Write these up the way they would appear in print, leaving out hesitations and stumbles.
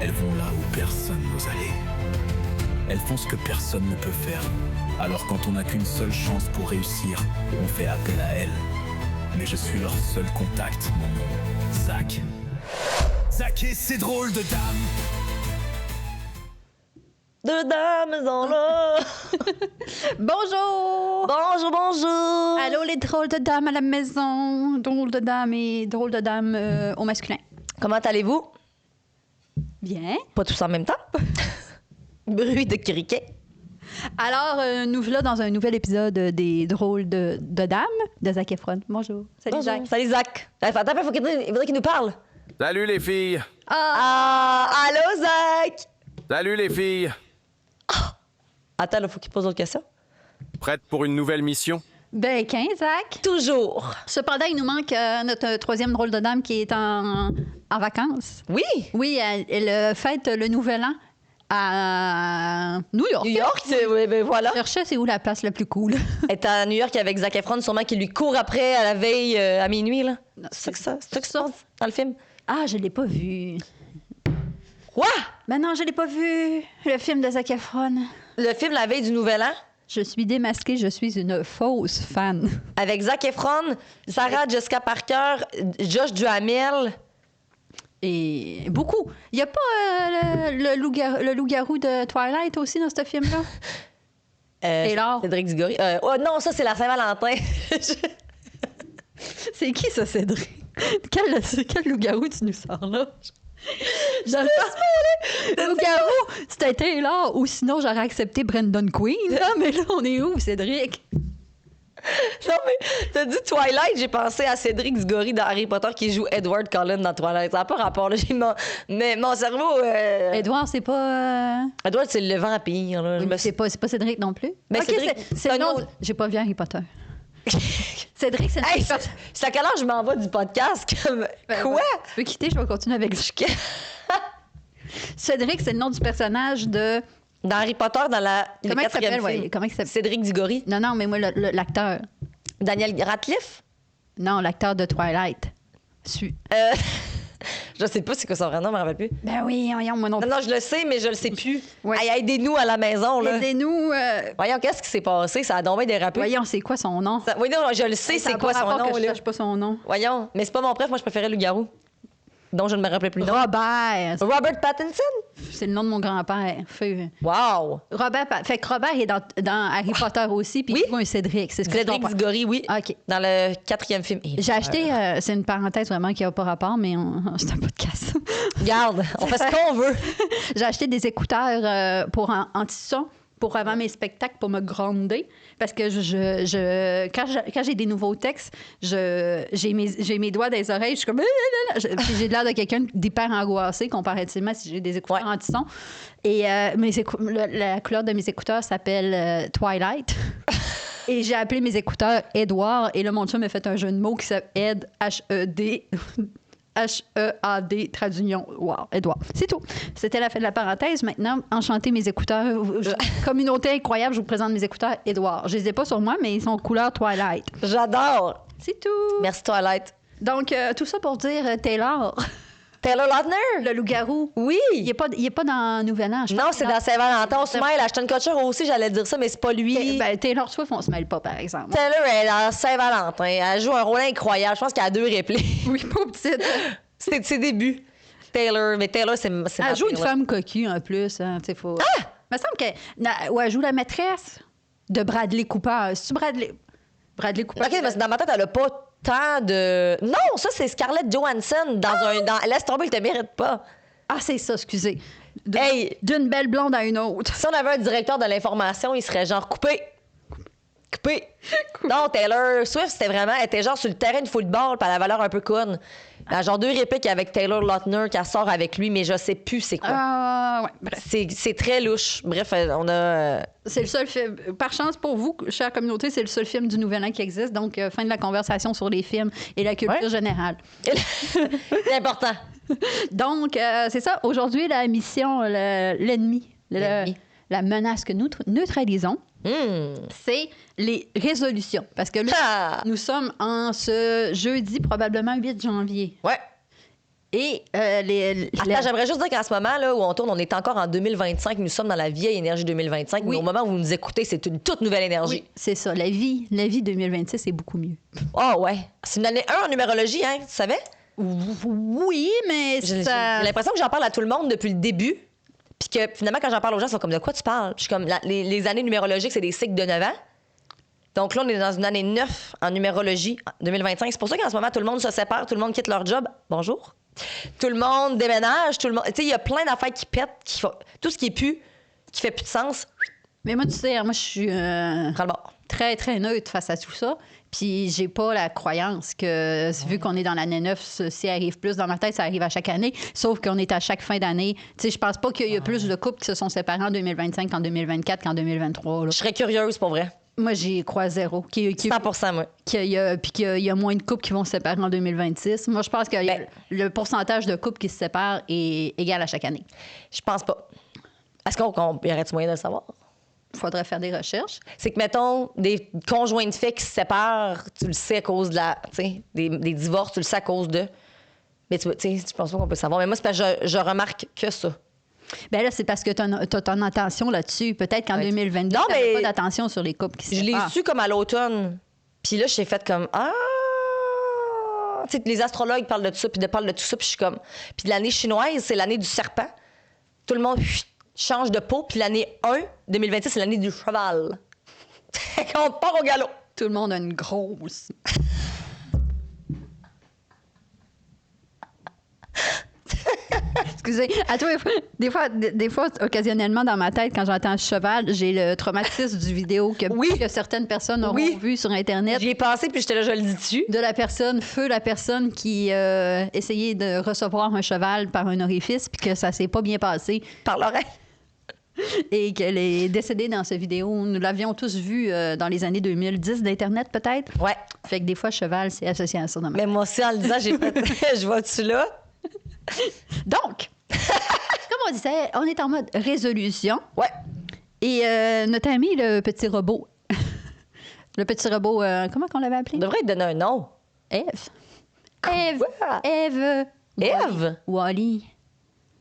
Elles vont là où personne n'ose aller. Elles font ce que personne ne peut faire. Alors quand on n'a qu'une seule chance pour réussir, on fait appel à elles. Mais je suis leur seul contact, mon nom, Zach. Zach et ses drôles de dames. Deux dames sont là. Bonjour! Bonjour, bonjour. Allô les drôles de dames à la maison. Drôles de dames et drôles de dames au masculin. Comment allez-vous? Bien. Pas tous en même temps. Bruit de criquet. Alors, nous voilà dans un nouvel épisode des drôles de dames de Zac Efron. Bonjour. Salut Bonjour. Zach. Salut Zach. Attends, il faudrait qu'il nous parle. Salut les filles! Allô Zach. Salut les filles! Attends, il faut qu'il pose d'autres questions. Prête pour une nouvelle mission? Ben, 15, Zach. Toujours. Cependant, il nous manque notre troisième drôle de dame qui est en vacances. Oui. Oui, elle fête le nouvel an à New York. New York, oui, ben voilà. Je cherchais c'est où la place la plus cool. Elle est à New York avec Zac Efron, sûrement qui lui court après à la veille à minuit, là. C'est ça que ça passe dans le film? Ah, je l'ai pas vu. Quoi? Ben non, je l'ai pas vu. Le film de Zac Efron. Le film La veille du Nouvel An, Je suis démasquée, je suis une fausse fan. avec Zac Efron, Sarah Jessica Parker, Josh Duhamel. Et beaucoup. Il y a pas le loup-garou de Twilight aussi dans ce film-là? Taylor. Cédric Diggory. Oh non, ça, c'est la Saint-Valentin. C'est qui ça, Cédric? Quel loup-garou tu nous sors là? Je le loup-garou, c'était Taylor ou sinon j'aurais accepté Brendan Queen. Là, mais là, on est où, Cédric? Non, mais t'as dit Twilight, j'ai pensé à Cédric Diggory dans Harry Potter qui joue Edward Cullen dans Twilight. Ça n'a pas rapport, là. Mais mon cerveau... Édouard, c'est pas... Edward, c'est le vampire, là. C'est pas Cédric non plus? Mais Ok, Cédric, c'est un le nom... autre. J'ai pas vu Harry Potter. Cédric, c'est le Hey, personnage... c'est à quelle heure je m'en vais du podcast? Comme... Quoi? Tu peux quitter, je vais continuer avec Cédric, c'est le nom du personnage de... Dans Harry Potter, dans le Comment il quatrième s'appelle? film. Ouais, comment il s'appelle? Cédric Diggory. Non, mais moi, l'acteur. Daniel Radcliffe? Non, l'acteur de Twilight. Je sais pas c'est quoi son vrai nom, je me rappelle plus. Ben oui, voyons, moi non plus. Non, je le sais, mais je le sais plus. Ouais. Hey, aidez-nous à la maison, là. Aidez-nous. Voyons, qu'est-ce qui s'est passé? Ça a donc bien dérapé. Voyons, c'est quoi son nom? Oui, non, je le sais, Ça a c'est quoi pas son rapport nom, que je là. sache pas son nom. Voyons, mais c'est pas mon préf, moi je préférais le garou. Dont je ne me rappelais plus le nom. Robert. Robert Pattinson? C'est le nom de mon grand-père. Wow! Fait que Robert est dans Harry Potter aussi, puis Oui. il joue un Cédric. C'est ce que je Cédric comprends. Diggory, oui. OK. Dans le quatrième film. J'ai acheté, c'est une parenthèse vraiment qui n'a pas rapport, mais c'est un podcast. Regarde, on fait ce qu'on veut. J'ai acheté des écouteurs pour anti-son pour avant mes spectacles pour me gronder parce que quand j'ai des nouveaux textes, j'ai mes doigts dans les oreilles, je suis comme puis j'ai l'air de quelqu'un d'hyper angoissé comparativement si j'ai des écouteurs anti-son. Et la couleur de mes écouteurs s'appelle Twilight. Et j'ai appelé mes écouteurs Edouard et là mon chum m'a fait un jeu de mots qui s'appelle H-E-D H-E-A-D, trait d'union. Wow, Edouard. C'est tout. C'était la fin de la parenthèse. Maintenant, enchanté mes écouteurs. Communauté incroyable, je vous présente mes écouteurs Edouard. Je les ai pas sur moi, mais ils sont couleur Twilight. J'adore. C'est tout. Merci, Twilight. Donc, tout ça pour dire Taylor. Taylor Lautner? Le loup-garou. Oui. Il est pas dans Nouvel An. Je Non, pense c'est que dans Saint-Valentin. On se mêle. Ashton Kutcher aussi, j'allais dire ça, mais c'est pas lui. Ben, Taylor Swift, on se mêle pas, par exemple. Taylor, elle est dans Saint-Valentin. Elle joue un rôle incroyable. Je pense qu'elle a 2 répliques. Oui, pas petite. C'est ses débuts. Taylor, mais Taylor, c'est Elle joue une femme coquille, en plus. Hein, faut... Ah! Il me semble qu'elle elle joue la maîtresse de Bradley Cooper. C'est-tu Bradley Cooper? OK, parce que dans ma tête, elle a pas tant de... Non, ça, c'est Scarlett Johansson dans Laisse tomber, il te mérite pas. Ah, c'est ça, excusez. Hey! D'une belle blonde à une autre. Si on avait un directeur de l'information, il serait genre coupé. Non, Taylor Swift, elle était genre sur le terrain de football, puis elle avait l'air un peu conne. Elle a genre 2 répliques avec Taylor Lautner qu'elle sort avec lui, mais je sais plus c'est quoi. Ouais, bref. C'est très louche. Bref, on a... C'est le seul film. Par chance pour vous, chère communauté, c'est le seul film du Nouvel An qui existe. Donc, fin de la conversation sur les films et la culture générale. C'est important. Donc, c'est ça. Aujourd'hui, la mission, l'ennemi, la menace que nous neutralisons, c'est les résolutions. Parce que là, nous sommes en ce jeudi, probablement 8 janvier. Ouais. Et Attends, j'aimerais juste dire qu'en ce moment, là, où on tourne, on est encore en 2025. Nous sommes dans la vieille énergie 2025. Oui. Mais au moment où vous nous écoutez, c'est une toute nouvelle énergie. Oui, c'est ça. La vie 2026 est beaucoup mieux. Ah ouais. C'est une année 1 en numérologie, hein, tu savais? Oui, mais J'ai ça... l'impression que j'en parle à tout le monde depuis le début. Puis que finalement, quand j'en parle aux gens, ils sont comme de quoi tu parles? Puis je suis comme, les années numérologiques, c'est des cycles de 9 ans. Donc là, on est dans une année 9 en numérologie 2025. C'est pour ça qu'en ce moment, tout le monde se sépare, tout le monde quitte leur job. Bonjour. Tout le monde déménage, tout le monde. Tu sais, il y a plein d'affaires qui pètent, tout ce qui est plus, qui fait plus de sens, Mais moi, tu sais, moi, je suis prends le bord. très, très neutre face à tout ça. Puis j'ai pas la croyance que, vu qu'on est dans l'année 9, ceci arrive plus. Dans ma tête, ça arrive à chaque année. Sauf qu'on est à chaque fin d'année. Tu sais, je pense pas qu'il y a plus de couples qui se sont séparés en 2025 qu'en 2024 qu'en 2023. Là. Je serais curieuse, pour vrai. Moi, j'y crois zéro. 100%, moi. Puis qu'il y a moins de couples qui vont se séparer en 2026. Moi, je pense que Ben- le pourcentage de couples qui se séparent est égal à chaque année. Je pense pas. Est-ce qu'on y aurait-tu moyen de le savoir? Il faudrait faire des recherches. C'est que, mettons, des conjoints de fait qui se séparent, tu le sais à cause de tu sais, des divorces, tu le sais à cause de. Mais tu sais, je pense pas qu'on peut le savoir. Mais moi, c'est parce que je remarque que ça. Ben là, c'est parce que tu as ton attention là-dessus. Peut-être qu'en Ouais. 2022, Non, tu n'avais mais- pas d'attention sur les couples qui se Je l'ai séparent. su comme à l'automne. Puis là, j'ai fait comme Ah! Tu sais, les astrologues parlent de ça, puis parlent de tout ça, puis je suis comme. Puis l'année chinoise, c'est l'année du serpent. Tout le monde change de peau, puis l'année 1, 2026, c'est l'année du cheval. Quand on part au galop. Tout le monde a une grosse. Excusez. À toi, des fois, occasionnellement, dans ma tête, quand j'entends cheval, j'ai le traumatisme du vidéo que certaines personnes auront Oui. vu sur Internet. J'y ai pensé, puis j'étais là, je le dis dessus. De la personne qui essayait de recevoir un cheval par un orifice, puis que ça s'est pas bien passé, Par l'oreille. et qu'elle est décédée dans cette vidéo. Nous l'avions tous vu dans les années 2010 d'Internet, peut-être. Ouais. Fait que des fois, cheval, c'est associé à ça. Dans ma Mais moi aussi, en le disant, j'ai fait. Je vois-tu là? Donc, comme on disait, on est en mode résolution. Ouais. Et notre ami, le petit robot, le petit robot, comment qu'on l'avait appelé? On devrait te donner un nom. Eve. Eve. Quoi? Eve. Eve? Wally.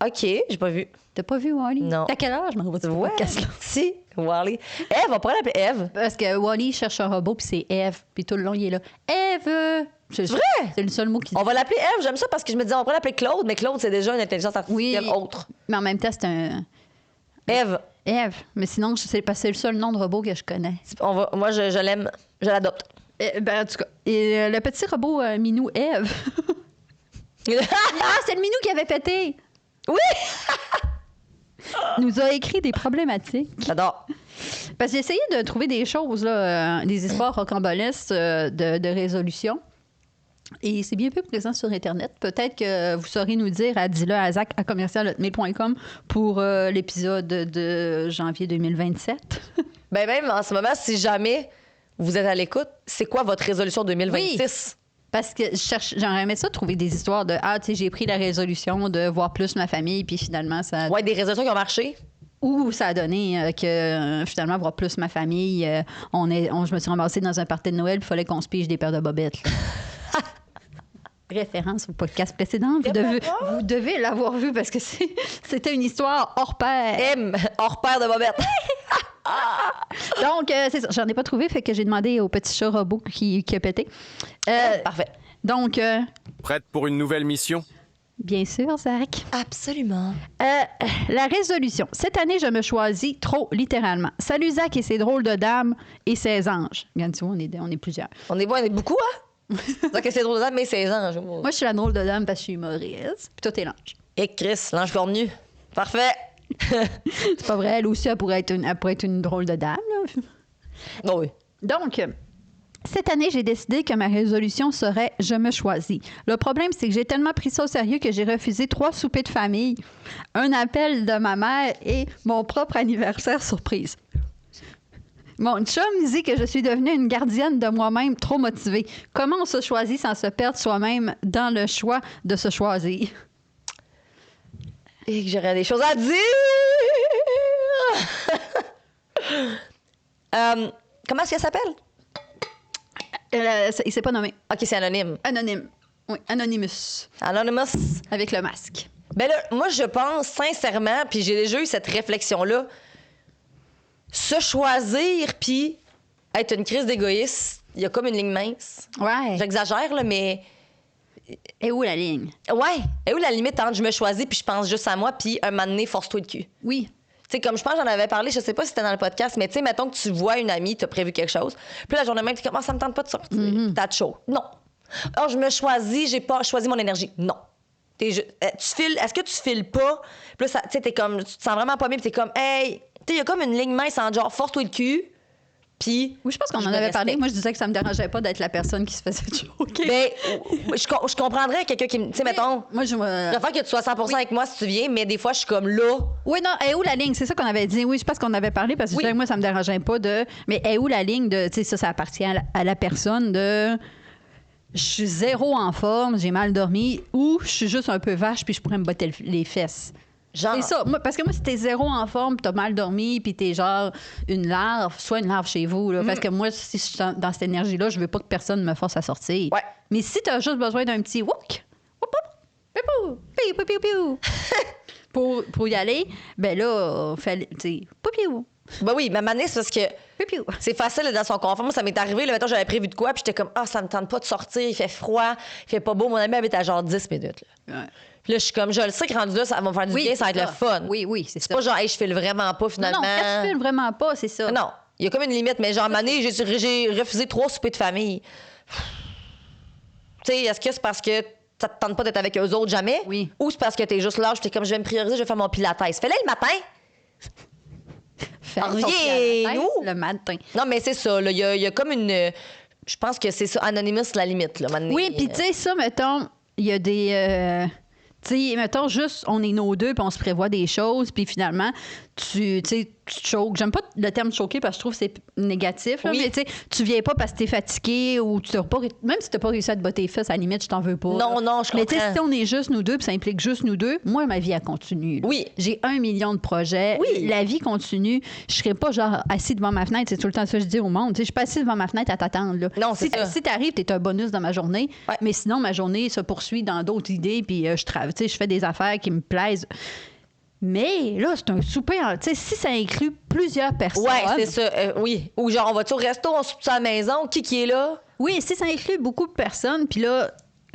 OK, j'ai pas vu. T'as pas vu Wally? Non. T'as quel âge, Marie? Ouais. Si, Wally. Eve, on pourrait l'appeler Eve. Parce que Wally cherche un robot, puis c'est Eve. Puis tout le long, il est là. Eve! C'est vrai? C'est le seul mot qu'il dit. On va l'appeler Eve, j'aime ça parce que je me dis, on pourrait l'appeler Claude, mais Claude, c'est déjà une intelligence artificielle autre. Mais en même temps, c'est un... Eve, Eve. Mais sinon, c'est parce que c'est le seul nom de robot que je connais. moi, je l'aime, je l'adopte. Ben, en tout cas, et, le petit robot Minou Eve. Ah, c'est le Minou qui avait pété! Oui! Nous a écrit des problématiques. J'adore. Parce que j'ai essayé de trouver des choses, là, des histoires rocambolesques de résolution. Et c'est bien peu présent sur Internet. Peut-être que vous saurez nous dire à dis-le à zac@commercial.hotmail.com pour l'épisode de janvier 2027. Ben même en ce moment, si jamais vous êtes à l'écoute, c'est quoi votre résolution 2026? Parce que j'aimerais aimé ça, trouver des histoires de tu sais, j'ai pris la résolution de voir plus ma famille, puis finalement, ça. Ouais, des résolutions qui ont marché. Ou ça a donné que finalement, voir plus ma famille, je me suis ramassée dans un party de Noël, il fallait qu'on se pige des paires de bobettes. Là. Référence au podcast précédent. Vous devez l'avoir vu parce que c'était une histoire hors pair. M, hors paire de bobettes. Donc, c'est ça. J'en ai pas trouvé, fait que j'ai demandé au petit chat robot qui a pété. Parfait. Donc, Prête pour une nouvelle mission? bien sûr, Zach. Absolument. La résolution. Cette année, je me choisis trop littéralement. Salut Zach et ses drôles de dames et ses anges. Regarde, tu vois, on est plusieurs. On est beaucoup, hein? Donc, c'est drôle de date, mais 16 ans. Moi, je suis la drôle de dame parce que je suis humoriste. Puis toi, t'es l'ange. Et Chris, l'ange cornu. Parfait. C'est pas vrai. Elle aussi, elle pourrait être une drôle de dame. Là. Oh oui. Donc, cette année, j'ai décidé que ma résolution serait « Je me choisis ». Le problème, c'est que j'ai tellement pris ça au sérieux que j'ai refusé 3 soupers de famille, un appel de ma mère et mon propre anniversaire surprise. Mon chum dit que je suis devenue une gardienne de moi-même trop motivée. Comment on se choisit sans se perdre soi-même dans le choix de se choisir? Et que j'aurais des choses à dire. Comment est-ce qu'elle s'appelle? Il s'est pas nommé. OK, c'est anonyme. Anonyme. Oui, Anonymous, Anonymous. avec le masque. Ben là, moi, je pense sincèrement, puis j'ai déjà eu cette réflexion-là, se choisir puis être une crise d'égoïste, il y a comme une ligne mince. Ouais. J'exagère, là, mais... Et où la ligne? Ouais. Et où la limite entre je me choisis puis je pense juste à moi puis un moment donné, force-toi le cul? Oui. Tu sais, comme je pense, j'en avais parlé, je sais pas si c'était dans le podcast, mais tu sais, mettons que tu vois une amie, t'as prévu quelque chose, puis la journée même, tu commences, ça me tente pas de sortir. T'as de chaud. Non. Oh, je me choisis, j'ai pas choisi mon énergie. Non. Est-ce que tu files pas? Puis là, tu sais, t'es comme, tu te sens vraiment pas bien, puis t'es comme, hey, tu sais, il y a comme une ligne mince en genre, force-toi le cul, puis. Oui, je pense qu'on je en me avait parlé. respecte. Moi, je disais que ça me dérangeait pas d'être la personne qui se faisait choquer. Ben, je comprendrais quelqu'un qui me. Tu sais, mettons. Moi, Je préfère que tu sois 100% avec moi si tu viens, mais des fois, je suis comme là. Oui, non, est où la ligne? C'est ça qu'on avait dit. Oui, je pense qu'on avait parlé parce que je disais que moi, ça me dérangeait pas de. Mais est où la ligne de. Tu sais, ça appartient à la personne de. Je suis zéro en forme, j'ai mal dormi, ou je suis juste un peu vache puis je pourrais me botter les fesses. Genre. C'est ça. Moi, parce que moi, si t'es zéro en forme, t'as mal dormi, puis t'es genre une larve, soit une larve chez vous. Là, parce que moi, si je suis dans cette énergie-là, je veux pas que personne me force à sortir. Ouais. Mais si t'as juste besoin d'un petit whoop, piou, piou, piou, piou, piou, pour y aller, ben là, tu sais, piou, Ben oui, ma manée, c'est parce que. piou, piou. C'est facile d'être dans son confort. Moi, ça m'est arrivé. Là, mettons, j'avais prévu de quoi, puis j'étais comme, ça me tente pas de sortir, il fait froid, il fait pas beau. Mon ami habite à genre 10 minutes. Là. Ouais. Puis là, je suis comme, je le sais que rendu là, ça va me faire du bien, ça va être le fun. Oui, oui, c'est C'est ça. pas genre, hey, je file vraiment pas Non, finalement. non, quand tu files vraiment pas, c'est ça. Non, il y a comme une limite, mais genre, à un moment donné, j'ai refusé 3 soupers de famille. Tu sais, est-ce que c'est parce que ça te tente pas d'être avec eux autres jamais? Oui. Ou c'est parce que t'es juste là, j'étais comme, je vais me prioriser, je vais faire mon pilates. Fais-le le matin. Fais ton Reviens-nous. le matin. Non, mais c'est ça, là. Il y a comme une. Je pense que c'est ça, Anonymous, la limite, là, maintenant. Oui, puis tu sais, ça, mettons, il y a des. Tu sais, mettons juste, on est nos deux, puis on se prévoit des choses, puis finalement, tu te choques. J'aime pas le terme choquer parce que je trouve que c'est négatif. Là, Oui. mais tu sais, tu viens pas parce que t'es fatigué ou tu t'as pas. Même si t'as pas réussi à te botter les fesses, à la limite, je t'en veux pas. Non, là. non, je Mais tu sais, comprends. si on est juste nous deux, puis ça implique juste nous deux, moi, ma vie, elle continue. là. Oui. J'ai 1 million de projets. Oui. La vie continue. Je serais pas genre assis devant ma fenêtre. C'est tout le temps ça que je dis au monde. Tu sais, je suis pas assise devant ma fenêtre à t'attendre. Là. Non, c'est ça. Si t'arrives, t'es un bonus dans ma journée. Ouais. Mais sinon, ma journée se poursuit dans d'autres idées, puis je travaille. Tu sais, je fais des affaires qui me plaisent. Mais là, c'est un souper. Tu sais, si ça inclut plusieurs personnes. Ouais, c'est ça. Oui. Ou genre, on va-tu au resto, on soupe à la maison, qui est là? Oui, si ça inclut beaucoup de personnes, puis là,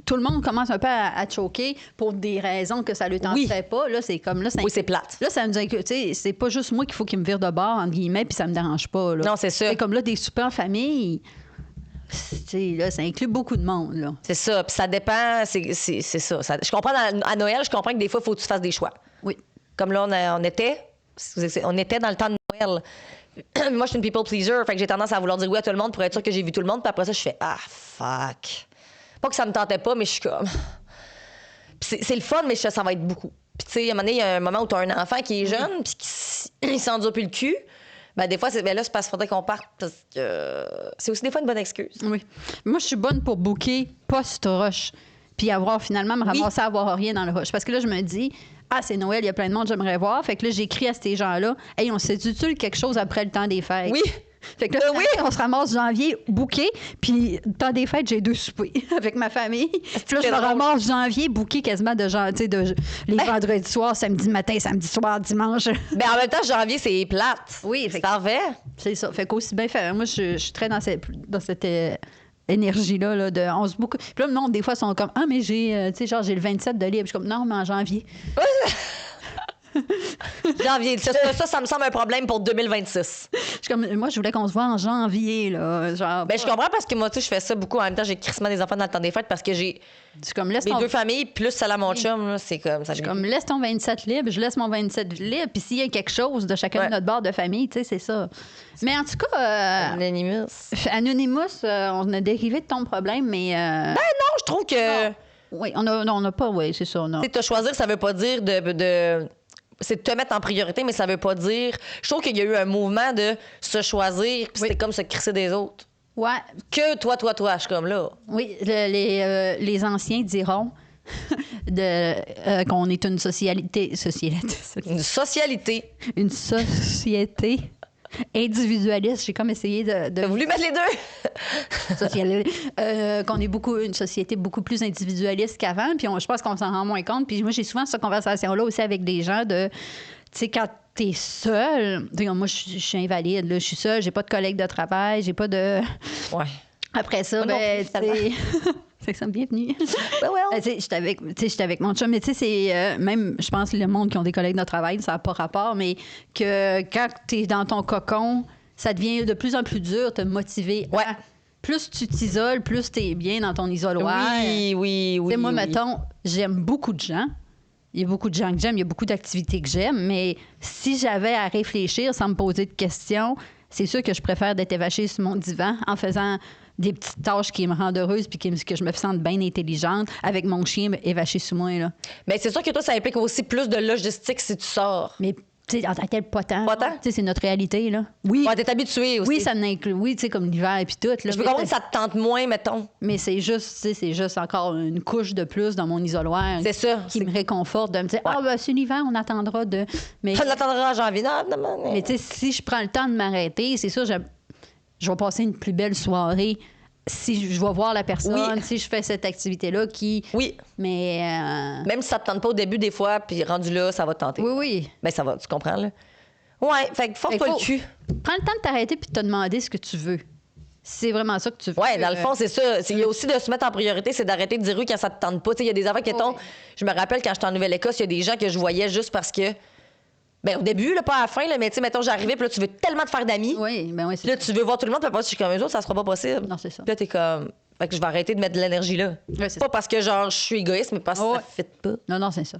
tout le monde commence un peu à choquer pour des raisons que ça ne lui tenterait pas. Là, c'est comme là, Oui, c'est plate. Là, ça me dit que, tu sais, c'est pas juste moi qu'il faut qu'il me vire de bord, entre guillemets, puis ça me dérange pas. Là. Non, c'est ça. C'est comme là, des soupers en famille, tu sais, là, ça inclut beaucoup de monde, là. C'est ça. Puis ça dépend. C'est ça. Je comprends, à Noël, je comprends que des fois, il faut que tu fasses des choix. Oui. Comme là, on était dans le temps de Noël. Moi, je suis une people pleaser, fait que j'ai tendance à vouloir dire oui à tout le monde pour être sûr que j'ai vu tout le monde. Puis après ça, je fais fuck. Pas que ça me tentait pas, mais je suis comme. Puis c'est le fun, mais ça va être beaucoup. Puis tu sais, à un moment donné, il y a un moment où tu as un enfant qui est jeune, puis il s'endure plus le cul. Ben des fois, c'est là, c'est parce qu'il faudrait qu'on parte parce que c'est aussi des fois une bonne excuse. Oui. Moi, je suis bonne pour booker post-rush, puis finalement me ramasser à avoir rien dans le rush. Parce que là, je me dis, c'est Noël, il y a plein de monde, j'aimerais voir. Fait que là, j'écris à ces gens-là, hey, on s'est dit quelque chose après le temps des fêtes? Oui. Fait que là, on se ramasse janvier booké, puis le temps des fêtes, j'ai 2 soupers avec ma famille. Puis là, je me ramasse janvier booké quasiment de les vendredis soirs, samedi matin, samedi soir, dimanche. Ben en même temps, janvier, c'est plate. Oui, c'est parfait. C'est ça. Fait qu'aussi bien faire. Moi, je suis très dans cette énergie-là, là, de on se boucle. Puis là, le monde, des fois, sont comme mais j'ai, tu sais, genre, j'ai le 27 de libre. Je suis comme, non, mais en janvier. Janvier. Ça me semble un problème pour 2026. Je suis comme, moi, je voulais qu'on se voit en janvier, là. Genre, Ben, je comprends parce que moi, tu sais, je fais ça beaucoup. En même temps, j'ai crissement des enfants dans le temps des fêtes parce que j'ai je suis comme, laisse mes ton... 2 familles plus celle à mon chum. Là, c'est comme ça. Je suis comme, laisse ton 27 libre, je laisse mon 27 libre. Puis s'il y a quelque chose de chacun de notre bord de famille, tu sais, c'est ça. Mais en tout cas... Anonymous. Anonymous, on a dérivé de ton problème, mais... Non, je trouve que... Oui, on n'a pas... Oui, c'est ça. Tu sais, te choisir, ça veut pas dire de c'est de te mettre en priorité, mais ça veut pas dire... Je trouve qu'il y a eu un mouvement de se choisir, puis c'était comme se crisser des autres. Ouais. Que toi, je suis comme là. Oui, les anciens diront qu'on est une socialité... Une socialité. Une société individualiste. J'ai comme essayé T'as de voulu mettre les deux? qu'on est une société beaucoup plus individualiste qu'avant, puis je pense qu'on s'en rend moins compte. Puis moi, j'ai souvent cette conversation-là aussi avec des gens de, tu sais, quand t'es seule, moi, je suis invalide, là, je suis seule, j'ai pas de collègue de travail, j'ai pas de... Ouais. Après ça, Moi non plus, tu sais... C'est que ça me bienvenue. Ben ouais. Tu sais, j'étais avec mon chum, mais tu sais, c'est même, je pense, le monde qui ont des collègues de travail, ça n'a pas rapport, mais que quand tu es dans ton cocon, ça devient de plus en plus dur de te motiver. Ouais. Plus tu t'isoles, plus tu es bien dans ton isoloir. Oui. Tu sais, moi, oui. mettons, j'aime beaucoup de gens. Il y a beaucoup de gens que j'aime, il y a beaucoup d'activités que j'aime, mais si j'avais à réfléchir sans me poser de questions, c'est sûr que je préfère d'être évachée sur mon divan en faisant des petites tâches qui me rendent heureuse puis que je me sente bien intelligente avec mon chien évaché sous moi. Là. Mais c'est sûr que toi, ça implique aussi plus de logistique si tu sors. Mais tu sais, en tant que tel, pas tant. Pas tant? Tu sais, c'est notre réalité. Là. Oui, Ouais, t'es habitué aussi. oui, ça m'inclut. Oui, tu sais, comme l'hiver et puis tout. Là, Je peux comprendre que ça te tente moins, mettons. Mais c'est juste, tu sais, c'est juste encore une couche de plus dans mon isoloir. C'est ça. Qui me réconforte de me dire, ben, c'est l'hiver, on attendra de. Mais, On l'attendra en janvier. Non. mais tu sais, si je prends le temps de m'arrêter, c'est sûr, je vais passer une plus belle soirée si je vais voir la personne, si je fais cette activité-là qui... Oui. Mais... Même si ça te tente pas au début, des fois, puis rendu là, ça va te tenter. Oui. Mais ça va, tu comprends, là? Ouais, fait que force-toi le cul. Prends le temps de t'arrêter puis de te demander ce que tu veux. C'est vraiment ça que tu veux. Ouais, dans le fond, c'est ça. Il y a aussi de se mettre en priorité, c'est d'arrêter de dire oui quand ça te tente pas. Il y a des affaires qui tombent. Je me rappelle quand j'étais en Nouvelle-Écosse, il y a des gens que je voyais juste parce que. Ben, au début, là, pas à la fin, là, mais tu sais, mettons, j'arrivais, puis là, tu veux tellement te faire d'amis. Oui, ben oui, c'est Là, tu veux voir tout le monde, puis après, je suis comme eux autres, ça sera pas possible. Non, c'est ça. Puis là, t'es comme. Fait que je vais arrêter de mettre de l'énergie là. Ouais, c'est Pas parce que, genre, je suis égoïste, mais parce que ça fit pas. Non, c'est ça.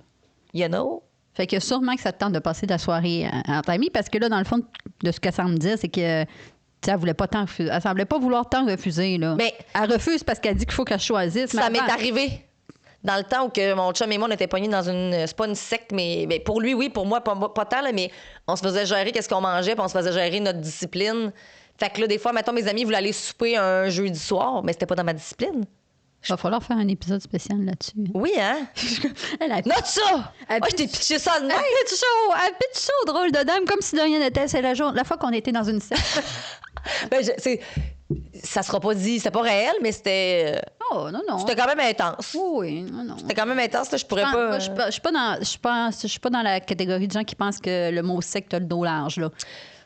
You know? Fait que sûrement que ça te tente de passer ta soirée entre amis, parce que là, dans le fond, de ce que ça me dit, c'est que elle voulait pas tant refuser. Elle semblait pas vouloir tant refuser, là. Mais elle refuse parce qu'elle dit qu'il faut qu'elle choisisse. Ça m'est arrivé. Dans le temps où que mon chum et moi, on était pognés dans une... C'est pas une secte, mais pour lui, oui. Pour moi, pas tant, là, mais on se faisait gérer qu'est-ce qu'on mangeait, puis on se faisait gérer notre discipline. Fait que là, des fois, mettons, mes amis voulaient aller souper un jeudi soir, mais c'était pas dans ma discipline. Il va falloir faire un épisode spécial là-dessus. Oui, hein? Note ça! Moi, je t'ai pitché ça de même. Elle pitch chaud, drôle de dame, comme si de rien n'était. C'est la fois qu'on était dans une secte. Ben, ça sera pas dit, c'est pas réel, mais c'était. Oh, non. C'était quand même intense. Oui, non. C'était quand même intense, là, je pourrais pas. Je suis pas dans la catégorie de gens qui pensent que le mot secte a le dos large, là.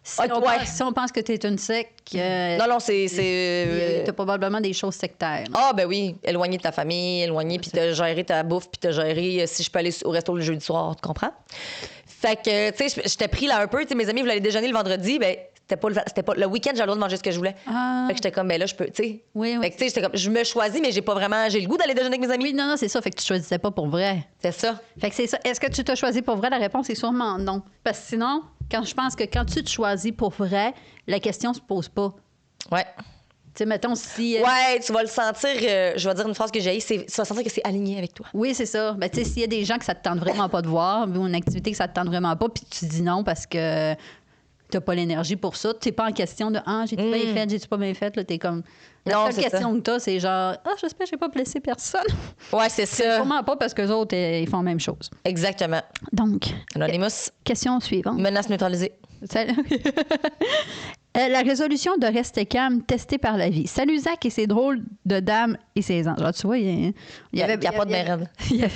Si on pense que tu es une secte. Non, c'est. T'as probablement des choses sectaires. Ah, ben oui, éloigner de ta famille, éloigner, puis t'as géré ta bouffe, puis t'as géré si je peux aller au resto le jeudi soir, tu comprends? Fait que, tu sais, j'étais pris là un peu, tu sais, mes amis voulaient aller déjeuner le vendredi, ben c'était pas le week-end, j'avais le droit de manger ce que je voulais. Ah. Fait que j'étais comme, ben là, je peux, tu sais. Oui. Fait que, tu sais, j'étais comme, je me choisis, mais j'ai pas vraiment, j'ai le goût d'aller déjeuner avec mes amis. Oui, non, c'est ça. Fait que tu choisissais pas pour vrai. C'est ça. Fait que c'est ça. Est-ce que tu t'as choisi pour vrai? La réponse est sûrement non. Parce que sinon, je pense que quand tu te choisis pour vrai, la question se pose pas. Ouais. Tu sais, mettons si. Ouais, tu vas le sentir, je vais dire une phrase que j'ai, tu vas sentir que c'est aligné avec toi. Oui, c'est ça. Ben, tu sais, s'il y a des gens que ça te tente vraiment pas de voir, ou une activité que ça te tente vraiment pas, puis tu dis non parce que t'as pas l'énergie pour ça, t'es pas en question de j'ai-tu bien fait, j'ai-tu pas bien fait, là, t'es comme. La seule question que t'as, c'est genre j'espère que j'ai pas blessé personne. Ouais, c'est ça. Sûrement pas parce que les autres, ils font la même chose. Exactement. Donc. Anonymous. Question suivante. Menace neutralisée. La résolution de rester calme testée par la vie. Salut Zach et ses drôles de dames et ses anges. Alors, tu vois, il y avait pas de merde. Le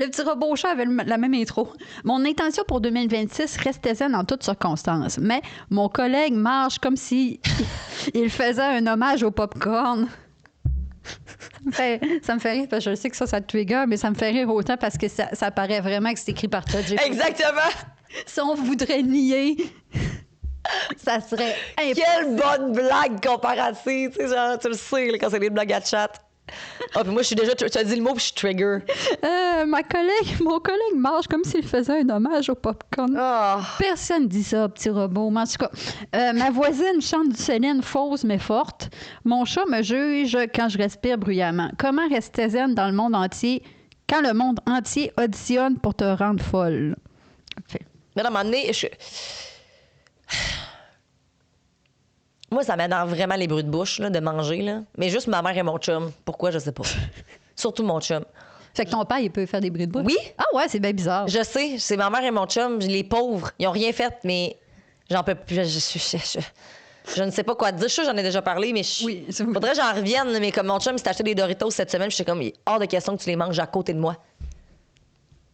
petit robot chat avait la même intro. Mon intention pour 2026 restait zen en toutes circonstances, mais mon collègue marche comme si il faisait un hommage au popcorn. Ça me fait rire parce que je sais que ça te trigger, mais ça me fait rire autant parce que ça paraît vraiment que c'est écrit par toi. Exactement. Si on voudrait nier, ça serait impossible. Quelle bonne blague comparative. Tu sais, genre, tu le sais, là, quand c'est des blagues à chat. Ah, puis moi, je suis déjà. Tu as dit le mot, puis je suis trigger. Mon collègue marche comme s'il faisait un hommage au popcorn. Oh. Personne dit ça, petit robot. Mais en tout cas, ma voisine chante du Céline fausse mais forte. Mon chat me juge quand je respire bruyamment. Comment rester zen dans le monde entier quand le monde entier auditionne pour te rendre folle? Okay. Mais là, à un moment donné, moi, ça m'énerve vraiment les bruits de bouche, là, de manger, là. Mais juste ma mère et mon chum. Pourquoi, je sais pas. Surtout mon chum. Fait que ton père, il peut faire des bruits de bouche? Oui. Ah ouais, c'est bien bizarre. Je sais, c'est ma mère et mon chum, les pauvres. Ils ont rien fait, mais J'en peux plus. Je ne sais pas quoi te dire. Je suis sûre que j'en ai déjà parlé, mais Oui, faudrait que j'en revienne. Mais comme mon chum s'est acheté des Doritos cette semaine, j'étais comme, il est hors de question que tu les manges à côté de moi.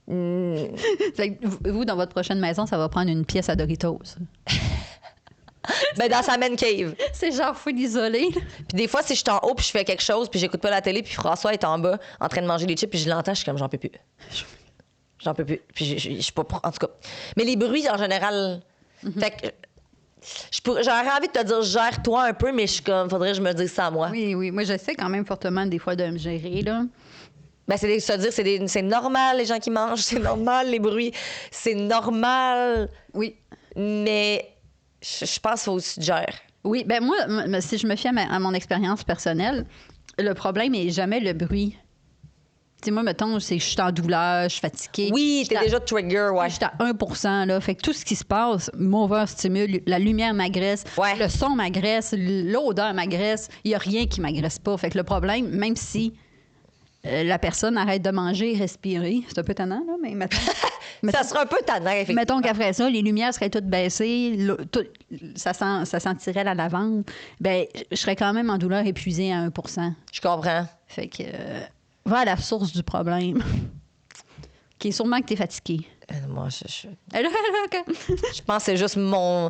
Fait que vous, dans votre prochaine maison, ça va prendre une pièce à Doritos. Ben, dans sa man cave. C'est genre full isolé. Puis des fois, si je suis en haut puis je fais quelque chose puis j'écoute pas la télé puis François est en bas en train de manger des chips puis je l'entends, je suis comme, j'en peux plus. J'en peux plus. Puis je suis pas... En tout cas. Mais les bruits, en général... Fait que... J'aurais envie de te dire, gère-toi un peu, mais je suis comme, faudrait que je me dise ça à moi. Oui, oui. Moi, j'essaie quand même fortement, des fois, de me gérer, là. Ben, se dire, c'est normal, les gens qui mangent, c'est normal, les bruits, c'est normal. Oui. Mais je pense qu'il faut aussi te gérer. Oui, ben moi, si je me fie à mon expérience personnelle, le problème n'est jamais le bruit. Tu sais, moi, mettons, c'est que je suis en douleur, je suis fatiguée. Oui, t'es déjà trigger, ouais. Je suis à 1 là. Fait que tout ce qui se passe m'overstimule. La lumière m'agresse, Ouais. le son m'agresse, l'odeur m'agresse. Il n'y a rien qui m'agresse pas. Fait que le problème, même si la personne arrête de manger, respirer, c'est un peu tannant, là, mais mettons... Ça serait un peu tannant, effectivement. Mettons qu'après ça, les lumières seraient toutes baissées, ça sentirait la lavande. Ben, je serais quand même en douleur épuisée à 1 Je comprends. Fait que va à la source du problème, qui est sûrement que t'es fatigué. Moi, je Mais pense que c'est juste mon...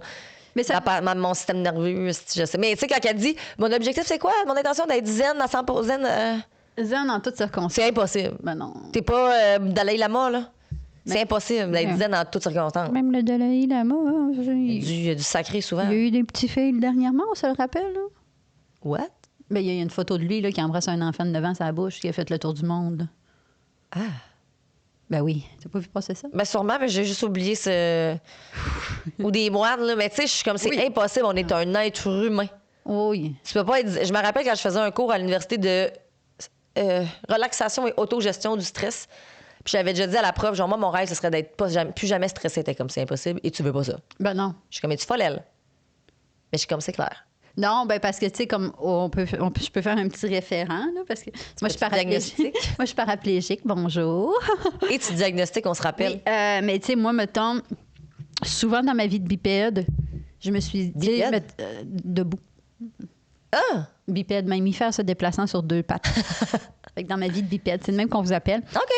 ça, mon système nerveux, je sais. Mais tu sais, quand elle dit, mon objectif, c'est quoi? Mon intention d'être zen à 100%, zen en toutes circonstances. c'est impossible. Ben non. T'es pas Dalai Lama, là? C'est impossible d'être zen en toutes circonstances. Même le Dalai Lama, Il y a du sacré souvent. il y a eu des petits fails dernièrement, on se le rappelle, là? What? Ben, il y a une photo de lui là, qui embrasse un enfant de 9 ans à sa bouche, qui a fait le tour du monde. Là. Ah. Ben oui. T'as pas vu passer ça? Ben sûrement, mais j'ai juste oublié ce... Ou des moines, là. Mais tu sais, je suis comme, c'est Oui. impossible, on est un être humain. Oui. Tu peux pas être... Je me rappelle quand je faisais un cours à l'université de relaxation et autogestion du stress. Puis j'avais déjà dit à la prof, genre, moi, mon rêve, ce serait d'être plus jamais stressé. T'es comme, c'est impossible. Et tu veux pas ça. Ben non. Je suis comme, es-tu folle, elle? Mais je suis comme, c'est clair. Non, ben parce que, tu sais, comme je peux faire un petit référent, là, parce que moi, je suis paraplégique. Diagnostic? Moi, je suis paraplégique. Bonjour. Et tu diagnostiques, on se rappelle. Oui, mais tu sais, moi, mettons, souvent dans ma vie de bipède, je me suis dit... Bipède? Debout. Ah! Bipède, mammifère se déplaçant sur 2 pattes. Fait que dans ma vie de bipède, c'est le même qu'on vous appelle. OK.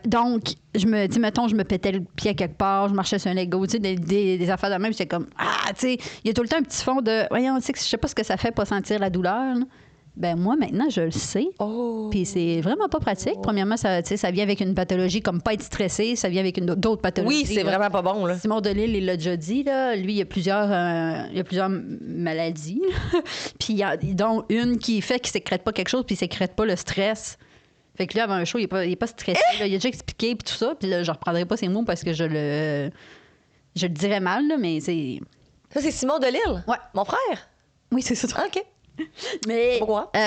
Donc, tu sais, mettons, je me pétais le pied quelque part, je marchais sur un Lego, tu sais, des affaires de même, j'étais comme, tu sais, il y a tout le temps un petit fond de, voyons, tu sais, je sais pas ce que ça fait pas sentir la douleur. Là. Ben moi, maintenant, je le sais. Oh! Puis c'est vraiment pas pratique. Premièrement, ça, tu sais, ça vient avec une pathologie comme pas être stressé, ça vient avec d'autres pathologies. Oui, c'est là. vraiment pas bon, là. Simon Delille, il l'a déjà dit, là. Lui, il y a plusieurs maladies. Puis il y a dont une qui fait qu'il sécrète pas quelque chose, puis il sécrète pas le stress. Fait que là, avant un show, il est pas stressé. Là. Il a déjà expliqué, puis tout ça. Puis là, je reprendrai pas ces mots parce que je le dirais mal, là, mais c'est... Ça, c'est Simon Delille? Ouais. Mon frère? Oui, c'est ça. Ah, OK. Mais, Pourquoi? tu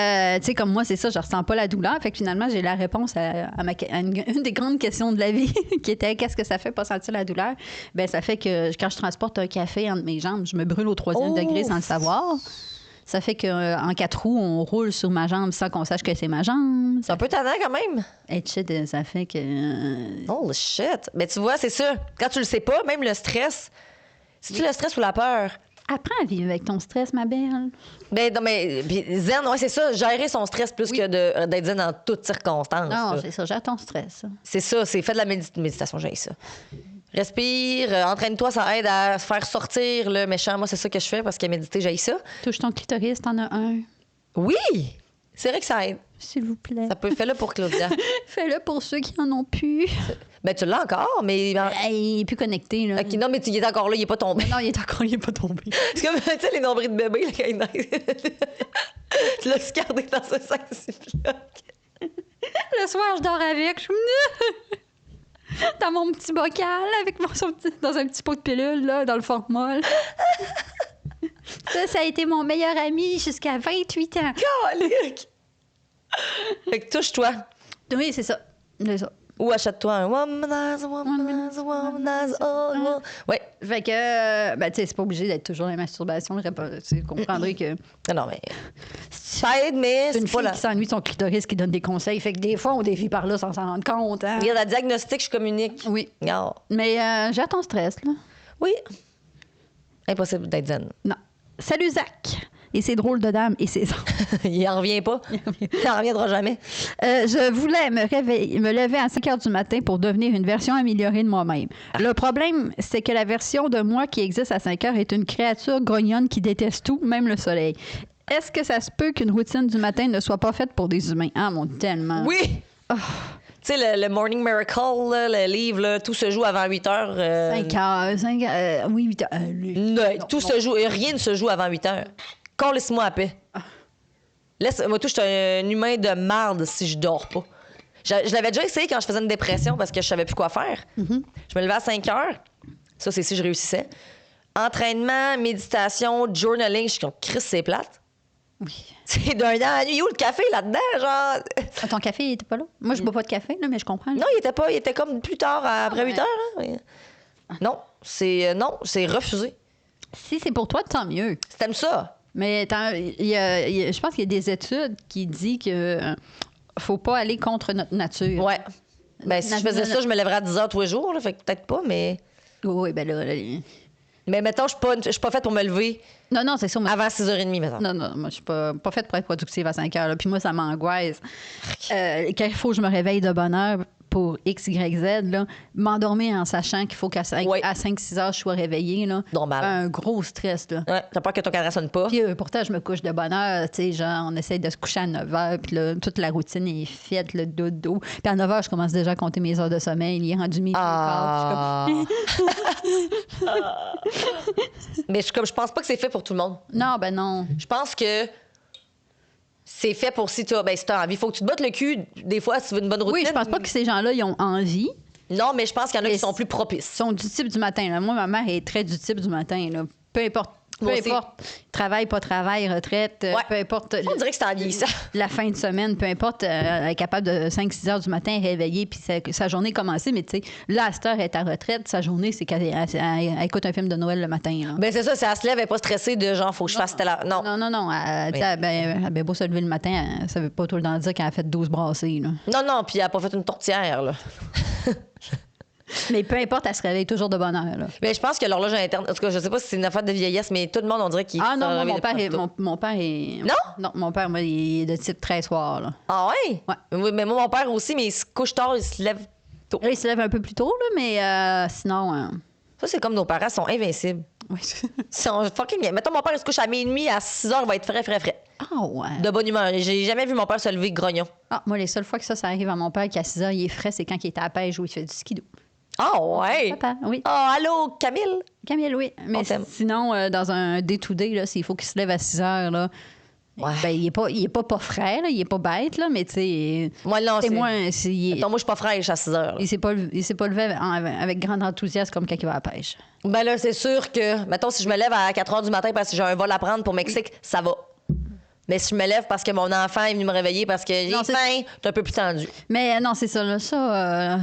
sais, comme moi, c'est ça, je ressens pas la douleur. Fait que finalement, j'ai la réponse à une des grandes questions de la vie, qui était qu'est-ce que ça fait pas sentir la douleur? Ben ça fait que quand je transporte un café entre mes jambes, je me brûle au 3e degré sans le savoir. Ça fait qu'en 4 roues, on roule sur ma jambe sans qu'on sache que c'est ma jambe. C'est un peu tannant, quand même. Et shit, ça fait que... Oh, shit. Mais tu vois, c'est ça. Quand tu le sais pas, même le stress, c'est-tu le stress ou la peur? Apprends à vivre avec ton stress, ma belle. Ben, non, mais puis zen, ouais, c'est ça. Gérer son stress plus que d'être zen dans toutes circonstances. Non, là. c'est ça, gère ton stress. C'est ça, c'est fait de la méditation, j'ai ça. Respire, entraîne-toi, ça aide à faire sortir le méchant. Moi, c'est ça que je fais parce que méditer, j'ai ça. Touche ton clitoris, t'en as un. Oui! C'est vrai que ça aide. S'il vous plaît. Ça peut faire pour Claudia. Fais-le pour ceux qui en ont plus. Ben, tu l'as encore, mais. Il est plus connecté, là. Ok, non, mais il est encore là, il est pas tombé. Non, il est pas tombé. C'est comme, tu sais, les nombrils de bébé, là, quand ils naissent. Tu l'as gardé dans un sac Ziploc. Le soir, je dors avec. Je suis dans mon petit bocal, avec dans un petit pot de pilule, là, dans le formol. Ça a été mon meilleur ami jusqu'à 28 ans. Calique! Fait que touche-toi. Oui, c'est ça. C'est ça. Ou achète-toi un womanizer, womanizer, womanizer, oh, oh. Ouais. Fait que, ben, tu sais, c'est pas obligé d'être toujours la masturbation. Tu comprendrais que Non, mais. Ça aide, mais c'est une c'est pas fille là. qui s'ennuie de son clitoris qui donne des conseils. Fait que des fois, on dévie par là sans s'en rendre compte. Hein? Regarde, la diagnostic, je communique. Oui. Regarde. Mais j'ai ton stress, là. Oui. Impossible d'être zen. Non. Salut, Zach. Et ses drôles de dames et ses Il en revient pas. Il en reviendra jamais. Je voulais me lever à 5 heures du matin pour devenir une version améliorée de moi-même. Le problème, c'est que la version de moi qui existe à 5 heures est une créature grognonne qui déteste tout, même le soleil. Est-ce que ça se peut qu'une routine du matin ne soit pas faite pour des humains? Ah, mon tellement. Oui! Tu sais, le Morning Miracle, là, le livre, là, tout se joue avant 8 heures. 5 heures, oui, 8 heures. Tout se joue, rien ne se joue avant 8 heures. Laisse-moi à paix. Moi, je suis un humain de marde si je dors pas. Je l'avais déjà essayé quand je faisais une dépression parce que je savais plus quoi faire. Mm-hmm. Je me levais à 5 heures. Ça, c'est si je réussissais. Entraînement, méditation, journaling. Je suis comme, Chris, c'est plate. Oui. C'est d'un an à nuit. Où le café là-dedans, genre? Ah, ton café, il était pas là? Moi, je bois pas de café, là, mais je comprends. Non, il était pas. Il était comme plus tard, après 8 heures. Hein. Non, c'est refusé. Si c'est pour toi, tant mieux. Si t'aimes ça. Mais je pense qu'il y a des études qui disent que faut pas aller contre notre nature. Ouais. Ben, si je faisais ça, je me lèverais à 10 heures tous les jours. Là, fait que peut-être pas, mais... Oui, ben là... Mais mettons, je suis pas faite pour me lever Non, c'est ça. Moi, avant 6h30, mettons. Non, moi, je suis pas faite pour être productive à 5 heures. Là. Puis moi, ça m'angoisse. Quand il faut que je me réveille de bonne heure pour X, Y, Z, là, m'endormir en sachant qu'il faut qu'à 5-6 heures, je sois réveillée. Là, normal. Un gros stress. Là. Ouais, t'as peur que ton cadran sonne pas. Puis pourtant, je me couche de bonne heure. Tu sais, genre, on essaie de se coucher à 9 heures. Puis là, toute la routine est faite, le dodo. Puis à 9 heures, je commence déjà à compter mes heures de sommeil. Il est rendu midi. Mais je pense pas que c'est fait pour tout le monde. Non, ben non. Je pense que c'est fait pour si t'as envie. Faut que tu te bottes le cul, des fois, si tu veux une bonne routine. Oui, je pense pas que ces gens-là, ils ont envie. Non, mais je pense qu'il y en a qui sont plus propices. Ils sont du type du matin. Là. Moi, ma mère est très du type du matin. Là. Peu importe. Moi aussi. Travail, pas travail, retraite, peu importe. On dirait que c'est en vieillissant. La fin de semaine, peu importe, elle est capable de 5-6 heures du matin réveiller, puis sa journée commencer. Mais tu sais, là, à cette heure, elle est à retraite. Sa journée, c'est qu'elle écoute un film de Noël le matin. Là. Ben c'est ça, si elle se lève, elle n'est pas stressée de genre, faut que je fasse telle heure. Non. Non. Elle beau se lever le matin, ça veut pas tout le temps dire qu'elle a fait 12 brassées. Là. Non, puis elle n'a pas fait une tourtière, là. Mais peu importe, elle se réveille toujours de bonne heure. Là. Mais je pense que l'horloge interne, en tout cas, je sais pas si c'est une affaire de vieillesse, mais tout le monde, on dirait qu'il. Ah non, moi, mon père est. Non? Non, mon père, moi, il est de type 13 soir. Là. Ah ouais? Ouais. Oui, mais moi, mon père aussi, mais il se couche tard, il se lève tôt. Là, il se lève un peu plus tôt, là, mais sinon. Ça, c'est comme nos parents sont invincibles. Oui. Ils sont fucking. Mettons, mon père, il se couche à minuit, à 6 h, il va être frais. Ah ouais. De bonne humeur. J'ai jamais vu mon père se lever grognon. Ah, moi, les seules fois que ça arrive à mon père qu'à 6 heures, il est frais, c'est quand il est à la pêche ou il fait du skidoo. Ah ouais? Papa, oui. Ah, allô, Camille? Camille, oui. Mais sinon, dans un day-to-day, là, s'il faut qu'il se lève à 6 heures, là, ouais. Ben, il est pas frais, là, il est pas bête, là, mais tu sais. Moi, non, c'est c'est. moi, Attends, moi, je suis pas fraîche à 6 h. Il s'est pas levé avec grand enthousiasme comme quand il va à la pêche. Ben là, c'est sûr que, mettons, si je me lève à 4 h du matin parce que j'ai un vol à prendre pour Mexique, ça va. Mais si je me lève parce que mon enfant est venu me réveiller parce que j'ai faim, t'es un peu plus tendu. Mais non, c'est ça, là, ça.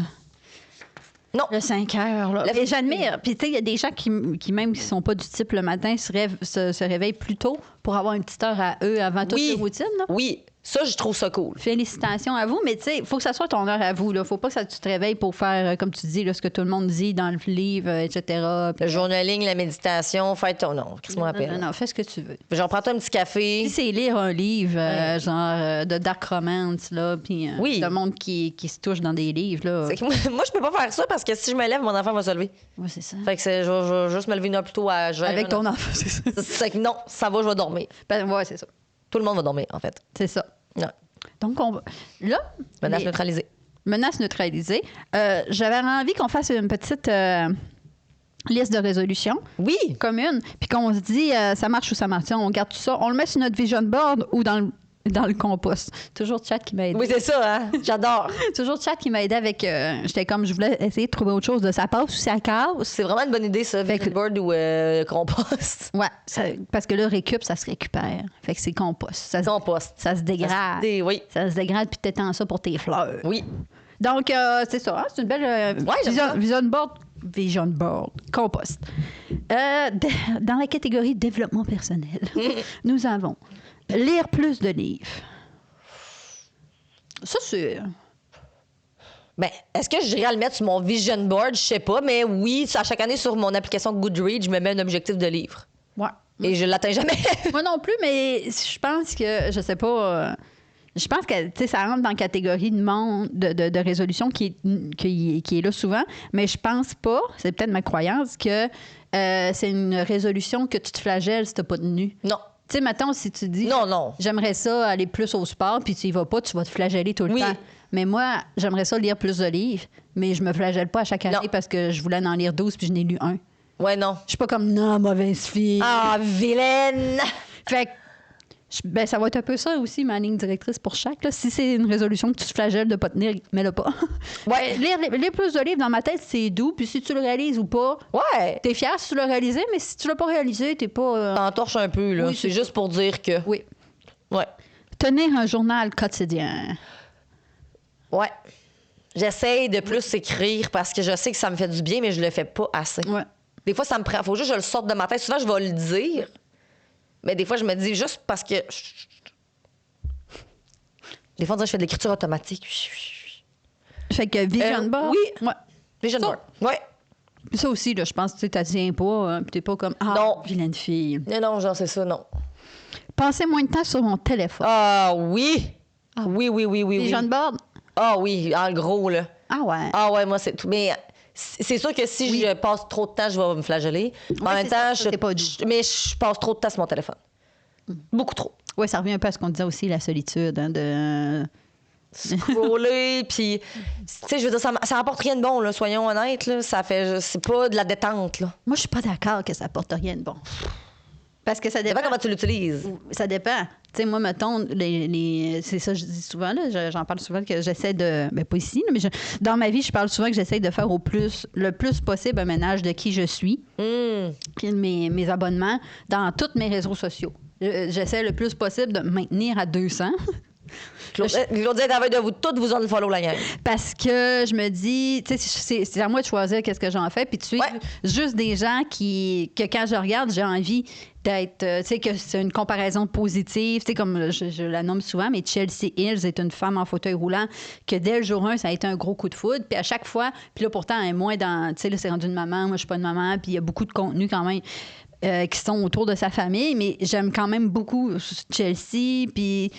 Non. Le 5 heures, là. Et j'admire. Puis, tu sais, il y a des gens qui même qui sont pas du type le matin, se réveillent plus tôt pour avoir une petite heure à eux avant toute leur routine. Là. Oui, ça, je trouve ça cool. Félicitations à vous, mais tu sais, il faut que ça soit ton heure à vous. Il faut pas que tu te réveilles pour faire, comme tu dis, là, ce que tout le monde dit dans le livre, etc. Le journaling, la méditation, faire ton nom. Qu'est-ce qu'on appelle? Non, fais ce que tu veux. Genre, prends-toi un petit café. Si c'est lire un livre, genre de dark romance, là, puis le monde qui se touche dans des livres, là. Moi, je peux pas faire ça parce que si je me lève, mon enfant va se lever. Oui, c'est ça. Fait que je vais juste me lever une heure plus tôt à gérer. Avec ton enfant, c'est ça. C'est que non, ça va, je vais dormir. Ben, ouais, c'est ça. Tout le monde va dormir, en fait. C'est ça. Ouais. Donc, on va. Là. Menace neutralisée. Menace neutralisée. J'avais envie qu'on fasse une petite liste de résolutions. Oui. Commune. Puis qu'on se dit, ça marche ou ça marche. On garde tout ça. On le met sur notre vision board ou dans le compost. Toujours Chat qui m'a aidé. Oui, c'est ça, hein? J'adore. Toujours Chat qui m'a aidé avec. J'étais comme, je voulais essayer de trouver autre chose de ça passe ou ça casse. C'est vraiment une bonne idée, ça, vision board ou compost. Ouais, parce que là, récup, ça se récupère. Fait que c'est compost. Compost. Ça se dégrade. Oui. Ça se dégrade, puis t'étends ça pour tes fleurs. Oui. Donc, c'est ça. Hein? C'est une belle vision board. Compost. Dans la catégorie développement personnel, nous avons lire plus de livres. Ça, c'est... Ben, est-ce que j'irais le mettre sur mon vision board? Je sais pas, mais oui, à chaque année sur mon application Goodreads, je me mets un objectif de livre. Ouais. Et je l'atteins jamais. Moi non plus, mais je pense que, je sais pas, je pense que, tu sais, ça rentre dans la catégorie de monde, de résolution qui est là souvent, mais je pense pas, c'est peut-être ma croyance, que c'est une résolution que tu te flagelles si t'as pas de nu. Non. Tu sais, mettons, si tu dis... Non. J'aimerais ça aller plus au sport, puis tu y vas pas, tu vas te flageller tout le Oui. temps. Mais moi, j'aimerais ça lire plus de livres, mais je me flagelle pas à chaque année Non. parce que je voulais en lire 12 puis je n'ai lu un. Ouais, non. Je suis pas comme, non, mauvaise fille. Ah, vilaine! Fait que, ben, ça va être un peu ça aussi, ma ligne directrice pour chaque. Là. Si c'est une résolution que tu te flagelles de pas tenir, mets-le pas. Ouais. Lire plus de livres, dans ma tête, c'est doux. Puis si tu le réalises ou pas, Ouais. t'es fier si tu l'as réalisé, mais si tu l'as pas réalisé, t'es pas... T'entorches un peu, là. Oui, c'est c'est juste pour dire que. Oui. Ouais. Tenir un journal quotidien. Ouais. J'essaye de plus écrire parce que je sais que ça me fait du bien, mais je le fais pas assez. Ouais. Des fois, ça me prend. Faut juste que je le sorte de ma tête. Souvent, je vais le dire. Mais des fois, je me dis juste parce que. Des fois, on dirait que je fais de l'écriture automatique. Fait que vision board. oui. Ouais. Vision Ça- board. Ouais. Puis ça aussi, là, je pense que tu tiens pas, hein, puis t'es pas comme, ah, Non. vilaine fille. Non, genre, c'est ça, non. Passer moins de temps sur mon téléphone. Ah oui! Oui, oui, oui, oui, oui. Vision board? Ah oui, en gros, là. Ah ouais. Ah ouais, moi, c'est tout. Mais c'est sûr que si je passe trop de temps, je vais me flageller. En Ouais, même c'est temps, ça, ça, t'es pas doux. mais je passe trop de temps sur mon téléphone. Beaucoup trop. Ouais, ça revient un peu à ce qu'on disait aussi, la solitude, hein, de... Scroller, puis, tu sais, je veux dire, ça apporte rien de bon, là, soyons honnêtes, là. Ça fait, c'est pas de la détente, là. Moi, je suis pas d'accord que ça apporte rien de bon. Parce que ça Ça dépend. dépend comment tu l'utilises. Ça dépend. Tu sais, moi, mettons, c'est ça que je dis souvent, là, j'en parle souvent que j'essaie de... Ben, pas ici, là, mais dans ma vie, je parle souvent que j'essaie de faire le plus possible un ménage de qui je suis, puis mes abonnements, dans tous mes réseaux sociaux. J'essaie le plus possible de me maintenir à 200. Claudia est avec de vous toutes vous unfollow la gang. Parce que je me dis, tu sais, c'est à moi de choisir qu'est-ce que j'en fais. Puis tu sais, juste des gens que quand je regarde, j'ai envie d'être, tu sais, que c'est une comparaison positive. Tu sais, comme je la nomme souvent, mais Chelsea Hills est une femme en fauteuil roulant que dès le jour 1, ça a été un gros coup de foudre. Puis à chaque fois, puis là, pourtant, elle est moins dans, tu sais, là, c'est rendu une maman, moi, je suis pas une maman, puis il y a beaucoup de contenu quand même. Qui sont autour de sa famille, mais j'aime quand même beaucoup Chelsea. Puis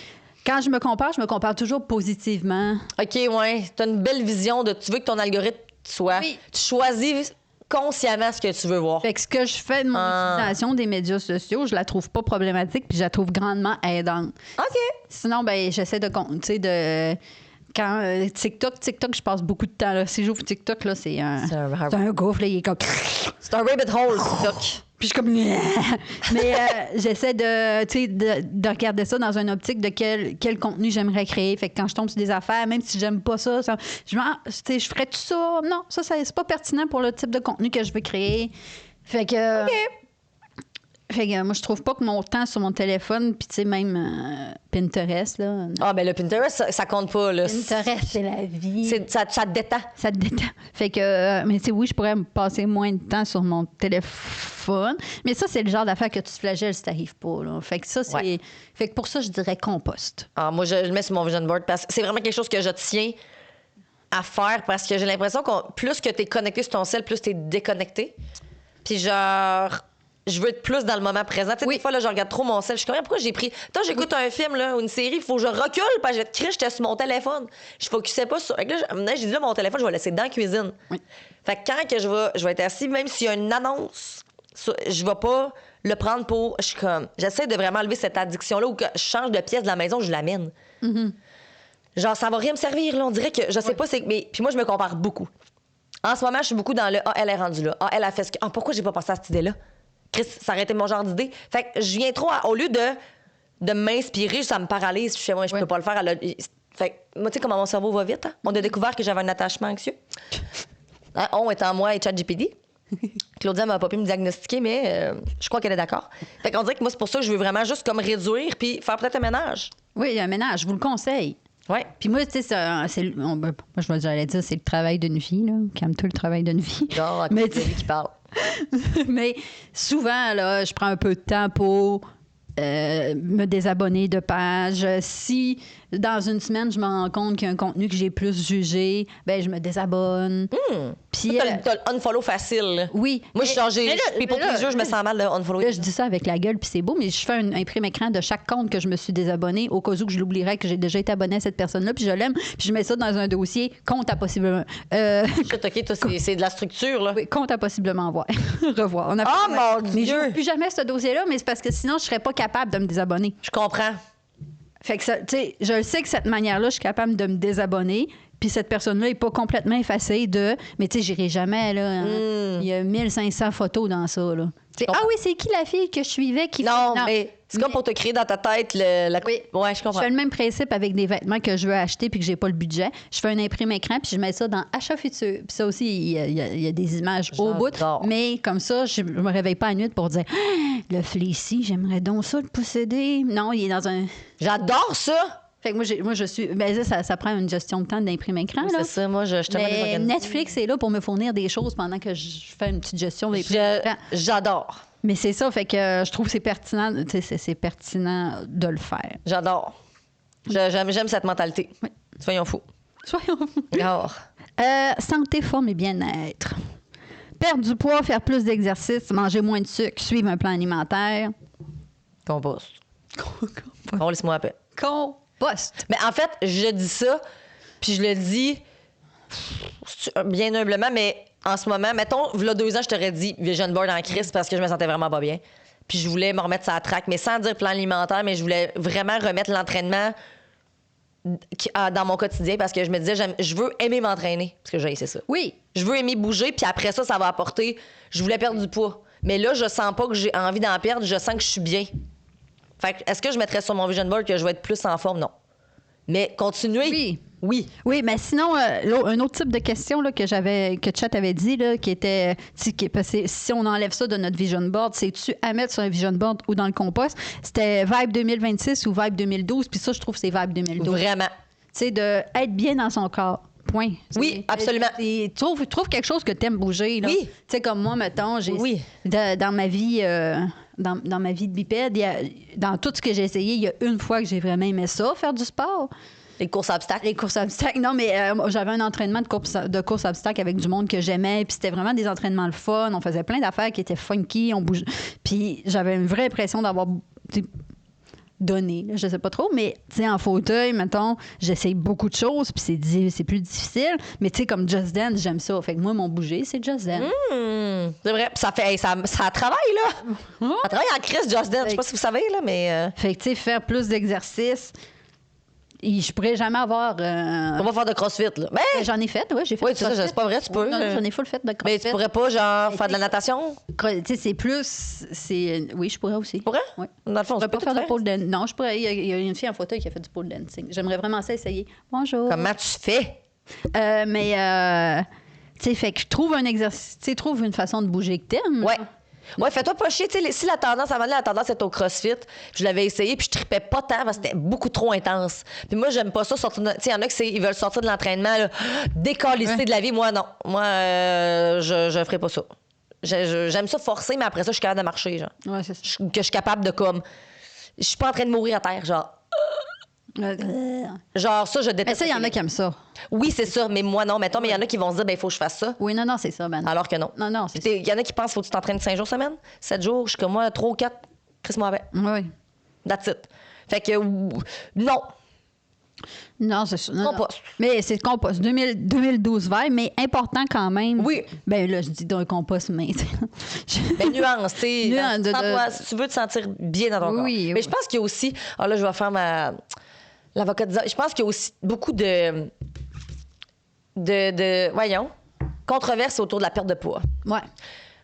quand je me compare toujours positivement. OK, ouais. T'as une belle vision de. Tu veux que ton algorithme soit. Oui. Tu choisis consciemment ce que tu veux voir. Fait que ce que je fais de mon utilisation des médias sociaux, je la trouve pas problématique, puis je la trouve grandement aidante. OK. Sinon, ben j'essaie de, tu sais, de... Quand TikTok, je passe beaucoup de temps. Là. Si j'ouvre TikTok, là, c'est un gouffre. Là, il est comme... C'est un rabbit hole, TikTok. Puis je suis comme... Mais j'essaie de, tu sais, de regarder ça dans une optique de quel contenu j'aimerais créer. Fait que quand je tombe sur des affaires, même si j'aime pas ça, je ferais tout ça. Non, ça, c'est pas pertinent pour le type de contenu que je veux créer. Fait que... Fait que moi, je trouve pas que mon temps sur mon téléphone, puis tu sais, même Pinterest, là... Ah, ben le Pinterest, ça compte pas, là. Pinterest, c'est la vie. Ça te détend. Ça te détend. Fait que, mais tu sais, oui, je pourrais me passer moins de temps sur mon téléphone. Mais ça, c'est le genre d'affaire que tu te flagelles si t'arrives pas, là. Fait que ça, c'est... Ouais. Fait que pour ça, je dirais compost. Ah, moi, je le mets sur mon vision board parce que c'est vraiment quelque chose que je tiens à faire parce que j'ai l'impression que plus que t'es connecté sur ton cell, plus t'es déconnecté. Puis genre... Je veux être plus dans le moment présent. Tu sais, des fois, là, je regarde trop mon cell. Je suis comme, pourquoi j'ai pris. Tant j'écoute un film là, ou une série, il faut que je recule parce que je vais te crier, j'étais sur mon téléphone. Je focusais pas sur. Fait que là, j'ai dit, là, mon téléphone, je vais le laisser dans la cuisine. Oui. Fait que quand que je vais être assis, même s'il y a une annonce, je vais pas le prendre pour. Je suis comme. J'essaie de vraiment enlever cette addiction-là où que je change de pièce de la maison, je l'amène. Genre, ça va rien me servir, là. On dirait que. Je sais pas, c'est. Mais. Puis moi, je me compare beaucoup. En ce moment, je suis beaucoup dans le. Ah, elle est rendue là. Ah, elle a fait ce que. Ah, pourquoi j'ai pas pensé à cette idée-là? Chris, ça aurait été mon genre d'idée. Fait que je viens trop, au lieu de m'inspirer, ça me paralyse. Je fais, moi, je peux pas le faire. Fait que, moi, tu sais comment mon cerveau va vite. Hein? On a découvert que j'avais un attachement anxieux. Hein? On étant moi et ChatGPT. Claudia m'a pas pu me diagnostiquer, mais je crois qu'elle est d'accord. Fait qu'on dirait que moi, c'est pour ça que je veux vraiment juste comme réduire puis faire peut-être un ménage. Oui, un ménage, je vous le conseille. Ouais. Puis moi, tu sais, moi, j'allais dire, c'est le travail d'une vie, là. Calme-toi le travail d'une vie. Genre, c'est lui qui parle. Mais souvent, là, je prends un peu de temps pour me désabonner de pages. Si dans une semaine, je me rends compte qu'il y a un contenu que j'ai plus jugé, ben je me désabonne. Puis, T'as le unfollow facile. Là. oui. Moi, je suis pas plaisir, je me sens mal de unfollow. Là, je dis ça avec la gueule, puis c'est beau, mais je fais un imprime écran de chaque compte que je me suis désabonné au cas où que je l'oublierais que j'ai déjà été abonné à cette personne-là, puis je l'aime, puis je mets ça dans un dossier compte à possiblement. OK, toi, c'est de la structure, là. Oui, compte à possiblement voir. Revoir. On a Oh, mon mais Dieu! je n'ouvre plus jamais ce dossier-là, mais c'est parce que sinon, je serais pas capable de me désabonner. Je comprends. Fait que ça, tu sais, je le sais que cette manière-là, je suis capable de me désabonner. Puis cette personne-là n'est pas complètement effacée de. Mais tu sais, j'irai jamais, là. Hein. Il y a 1500 photos dans ça, là. T'sais, ah oui, c'est qui la fille que je suivais qui. Non, mais c'est comme pour te créer dans ta tête la. Oui. Ouais, je Je comprends. fais le même principe avec des vêtements que je veux acheter puis que j'ai pas le budget. Je fais un imprime écran puis je mets ça dans achat futur. Puis ça aussi, il y a des images au bout. J'adore. Mais comme ça, je me réveille pas à nuit pour dire ah, le Flecy, j'aimerais donc ça le posséder. Non, il est dans un. J'adore ça! Fait que moi je suis. Ben ça prend une gestion de temps d'imprime écran. Oui, là. c'est ça, moi, je te mets des Mais organismes. Netflix est là pour me fournir des choses pendant que je fais une petite gestion d'imprime écran. J'adore. Mais c'est ça, fait que je trouve que c'est pertinent, tu sais, c'est pertinent de le faire. J'adore. J'aime cette mentalité. Oui. Soyons fous. Soyons fous. J'adore. Santé, forme et bien-être. Perdre du poids, faire plus d'exercice, manger moins de sucre, suivre un plan alimentaire. Compost. On laisse-moi à paix. Compost. Mais en fait, je dis ça, puis je le dis bien humblement, mais en ce moment, mettons, il y a 2 ans, je t'aurais dit vision board en crise parce que je me sentais vraiment pas bien. Puis je voulais me remettre sur la track, mais sans dire plan alimentaire, mais je voulais vraiment remettre l'entraînement dans mon quotidien parce que je me disais, je veux aimer m'entraîner, parce que c'est ça. Oui. Je veux aimer bouger, puis après ça, ça va apporter. Je voulais perdre du poids. Mais là, je sens pas que j'ai envie d'en perdre, je sens que je suis bien. Fait que, est-ce que je mettrais sur mon vision board que je vais être plus en forme? Non. Mais continuer. Oui. Oui. Oui, mais sinon, un autre type de question là, que Chat avait dit, là, qui était, parce que si on enlève ça de notre vision board, c'est-tu à mettre sur un vision board ou dans le compost? C'était Vibe 2026 ou Vibe 2012, puis ça, je trouve que c'est Vibe 2012. Vraiment. Tu sais, d'être bien dans son corps. Point. Oui, absolument. Trouve quelque chose que tu aimes bouger. Là. Oui. Tu sais, comme moi, mettons, Oui. dans ma vie... dans ma vie de bipède, dans tout ce que j'ai essayé, il y a une fois que j'ai vraiment aimé ça, faire du sport. Les courses à obstacles. Les courses à obstacles. Non, mais j'avais un entraînement de course à obstacles avec du monde que j'aimais. Puis c'était vraiment des entraînements le fun. On faisait plein d'affaires qui étaient funky. On bougeait. Puis j'avais une vraie impression d'avoir donné. Là, je sais pas trop. Mais tu sais, en fauteuil, mettons, j'essaye beaucoup de choses. Puis c'est plus difficile. Mais tu sais, comme Just Dance, j'aime ça. Fait que moi, mon bouger, c'est Just Dance. C'est vrai. Puis ça travaille, là. Ça travaille en crise, Just Dance. Je sais pas si vous savez, là, mais. Fait que tu sais, faire plus d'exercices. Et je pourrais jamais avoir. On va faire de CrossFit, là. Mais. J'en ai fait, oui, j'ai fait. Oui, c'est pas vrai, tu peux. Non, j'en ai full fait de CrossFit. Mais tu pourrais pas, genre, faire de la natation? Tu sais, c'est plus. Oui, je pourrais aussi. Tu pourrais? Oui. Dans le fond, Je on pourrais pas faire de pole dancing. Non, je pourrais. Il y a une fille en fauteuil qui a fait du pole dancing. J'aimerais vraiment ça essayer. Bonjour. Comment tu fais? Mais, tu sais, fait que trouve un exercice. Tu sais, trouve une façon de bouger que t'aimes. Ouais. Ouais, fais-toi pas chier. Tu sais, si la tendance, avant la tendance était au CrossFit, je l'avais essayé, puis je tripais pas tant parce que c'était beaucoup trop intense. Puis moi, j'aime pas ça sortir de. Tu sais, il y en a ils veulent sortir de l'entraînement, décalisser de la vie. Moi, non. Moi, je ferais pas ça. J'aime ça forcer, mais après ça, je suis capable de marcher, genre. Ouais, c'est ça. Que je suis capable de, comme. Je suis pas en train de mourir à terre, genre. Genre, ça, je Mais déteste. ça, il y en a qui aiment ça. Oui, c'est ça, mais moi, non. Mettons, mais il y en a qui vont se dire, ben, il faut que je fasse ça. Oui, non, c'est ça, Ben. Alors que non. Non, c'est ça. Il y en a qui pensent, faut que tu t'entraînes 5 jours semaine, 7 jours. Je suis comme moi, 3 ou 4. Chris-moi avec. Oui. That's it. Fait que, non. Non, c'est ça. Non, Compost. non. Mais c'est compost. 2012 vert, mais important quand même. Oui. Ben là, je dis d'un compost, mais. Mais nuance, tu sais. Nuance Si tu veux te sentir bien dans ton corps. Oui, Mais oui. je pense qu'il y a aussi. Ah là, je vais faire l'avocat de. Je pense qu'il y a aussi beaucoup de voyons, controverses autour de la perte de poids. Ouais.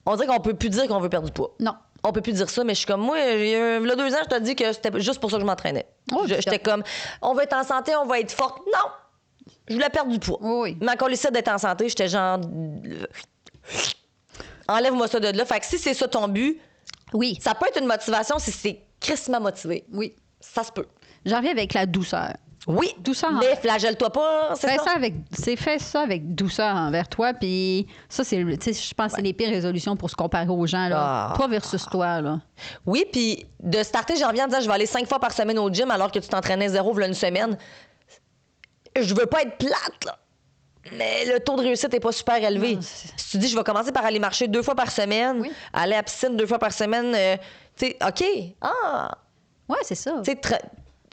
On dirait qu'on peut plus dire qu'on veut perdre du poids. Non. On peut plus dire ça, mais je suis comme, moi, il y a 2 ans, je te dis que c'était juste pour ça que je m'entraînais. Oh, J'étais comme, on va être en santé, on va être forte. Non! Je voulais perdre du poids. Oui. Mais quand on essaie d'être en santé, j'étais genre, enlève-moi ça de là. Fait que si c'est ça ton but, Oui. ça peut être une motivation si c'est crissement motivé. Oui. Ça se peut. J'en reviens avec la douceur. Oui, Douceur mais flagelle-toi pas, c'est ça? Fais ça avec douceur envers toi, puis ça, je pense que c'est les pires résolutions pour se comparer aux gens, là. Toi versus toi, là. Oui, puis de starter janvier en disant je vais aller 5 fois par semaine au gym alors que tu t'entraînais 0 v'là une semaine, je veux pas être plate, là. Mais le taux de réussite n'est pas super élevé. Non, si tu dis je vais commencer par aller marcher 2 fois par semaine, Oui. aller à la piscine 2 fois par semaine, tu sais, OK. Ouais, c'est ça. Tu sais,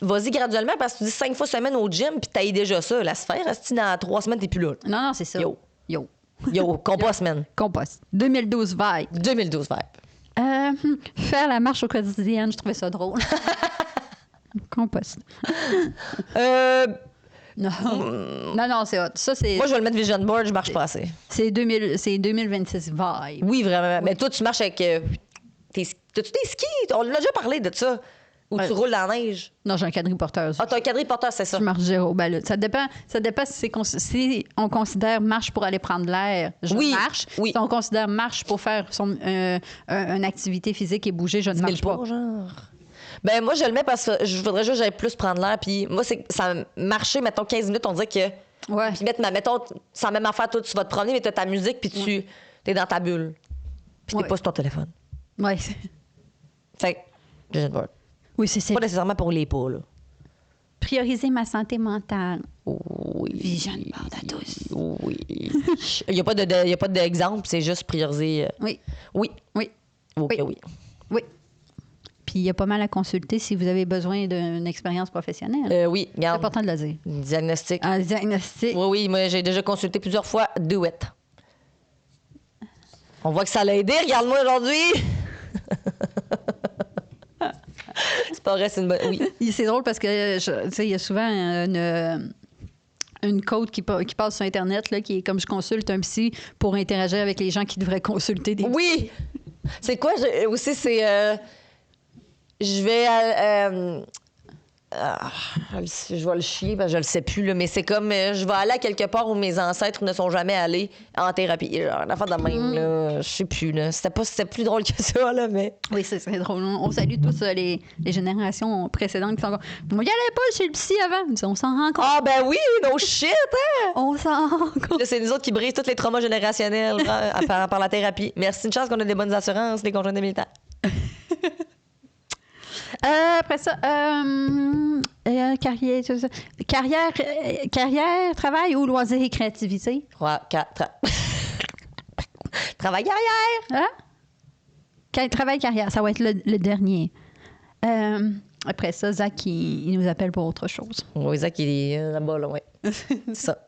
vas-y graduellement parce que tu dis 5 fois semaine au gym puis t'as déjà ça. La sphère, si dans 3 semaines, t'es plus là. Non, c'est ça. Yo. Yo. Yo, compas semaine. Compost. 2012 vibe. 2012 vibe. Faire la marche au quotidien, je trouvais ça drôle. Compost. Non, c'est hot. Ça, c'est. Moi, je vais le mettre vision board, je marche pas assez. C'est 2026 vibe. Oui, vraiment. Mais toi, tu marches avec. T'as-tu des skis? On en a déjà parlé de ça. Ou tu roules dans la neige. Non, j'ai un quadriporteur. Ah, t'as un quadriporteur, c'est ça. Je marche zéro. Ben là, ça dépend si on considère marche pour aller prendre l'air, je marche. Oui. Si on considère marche pour faire une activité physique et bouger, je ne marche pas. Genre. Ben moi, je le mets parce que je voudrais juste que j'aille plus prendre l'air. Puis moi, c'est ça marcher, mettons, 15 minutes, on dirait que... Ouais. Puis mettons, sans même affaire, toi, tu vas te promener, mais t'as ta musique, puis tu t'es dans ta bulle. Puis t'es Ouais. pas sur ton téléphone. Ouais. Fait que, vision board. Oui, c'est Pas nécessairement pour les pas, là. prioriser ma santé mentale. Oui. Vision board à tous. Oui. Il n'y a pas d'exemple, c'est juste prioriser. Oui. Oui. Oui. Ok, Oui. oui. Oui. Puis il y a pas mal à consulter si vous avez besoin d'une expérience professionnelle. Oui, C'est regarde. important de le dire. Diagnostic. Un diagnostic. Oui, moi, j'ai déjà consulté plusieurs fois. Do it. On voit que ça l'a aidé. Regarde-moi aujourd'hui. C'est pas vrai, c'est une bonne. Oui. C'est drôle parce que tu sais, il y a souvent une code qui passe sur Internet, là, qui est comme je consulte un psy pour interagir avec les gens qui devraient consulter des psys. Oui. C'est quoi aussi, c'est. Je vais. Je vais le chier parce que je le sais plus, là, mais c'est comme je vais aller à quelque part où mes ancêtres ne sont jamais allés en thérapie. Genre, une affaire de même, là. Je sais plus, là. C'était plus drôle que ça, là, mais. Oui, c'est drôle. On salue tous les générations précédentes qui sont encore. Moi, il n'y allait pas chez le psy avant. On s'en rend compte. Ah, ben oui, no shit, hein! On s'en rend compte. Là, c'est nous autres qui brisent tous les traumas générationnels par la thérapie. Merci, une chance qu'on a des bonnes assurances, les conjoints des militaires. Après ça, carrière, tout ça. Carrière, travail ou loisirs et créativité? 3, 4. Travail carrière! Hein? Travail, carrière, ça va être le dernier. Après ça, Zach, il nous appelle pour autre chose. Oui, Zach, il est là-bas, là, ouais. C'est ça.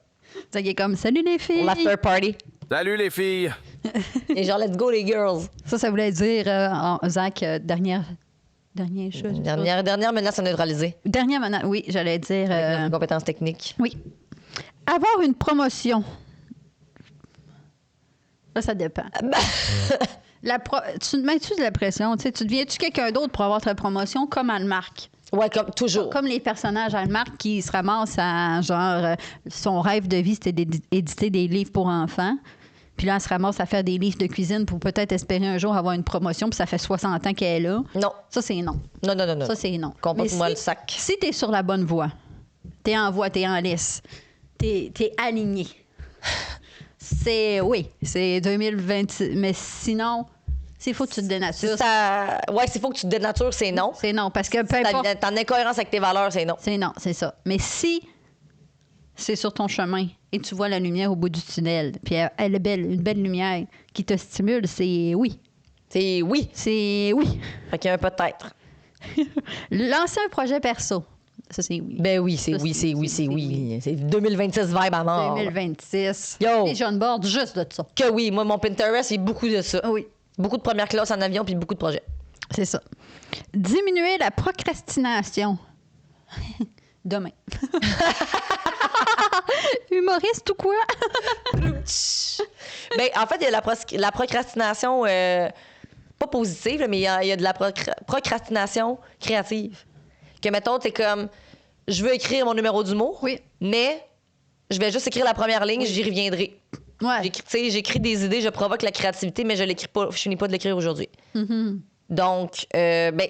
Zach est comme, salut les filles! Pour l'after party. Salut les filles! Et genre, let's go, les girls. Ça voulait dire, Zach, dernière chose. Dernière menace à neutraliser. Dernière menace, oui, j'allais dire. Avec notre compétence technique. Oui. Avoir une promotion. Là, ça dépend. Tu te mets-tu de la pression? Tu deviens-tu quelqu'un d'autre pour avoir ta promotion comme Anne-Marc? Ouais, comme toujours. Comme les personnages Anne-Marc qui se ramassent à genre son rêve de vie, c'était d'éditer des livres pour enfants. Puis là, elle se ramasse à faire des livres de cuisine pour peut-être espérer un jour avoir une promotion, puis ça fait 60 ans qu'elle est là. Non. Ça, c'est non. Non. Ça, c'est non. Comporte-moi Mais le sac. Si t'es sur la bonne voie, t'es en voie, t'es en lice, t'es aligné. C'est 2026. Mais sinon, s'il faut que tu te dénatures. Ouais, s'il faut que tu te dénatures, c'est non. C'est non, parce que peu importe. T'es en incohérence avec tes valeurs, c'est non. C'est non, c'est ça. Mais si c'est sur ton chemin et tu vois la lumière au bout du tunnel, puis elle est belle, une belle lumière qui te stimule, c'est oui. C'est oui. C'est oui. Fait qu'il y a un peut-être. Lancer un projet perso. Ça, c'est oui. Ben oui, c'est Ça, oui, c'est- c'est oui, c'est c'est oui. C'est 2026 vibe à mort. 2026. Yo. Les jeunes board juste de ça. Que oui, moi, mon Pinterest, il y a beaucoup de ça. Oui, Beaucoup de première classe en avion, puis beaucoup de projets. c'est ça. Diminuer la procrastination. Demain. Humoriste ou quoi? Ben, en fait, il y a la procrastination, pas positive, là, mais il y a de la procrastination créative. Que, mettons, t'es comme, je veux écrire mon numéro d'humour, Oui. mais je vais juste écrire la première ligne, j'y reviendrai. Ouais. J'écris des idées, je provoque la créativité, mais je l'écris pas, je finis pas de l'écrire aujourd'hui. Mm-hmm. Donc, ben,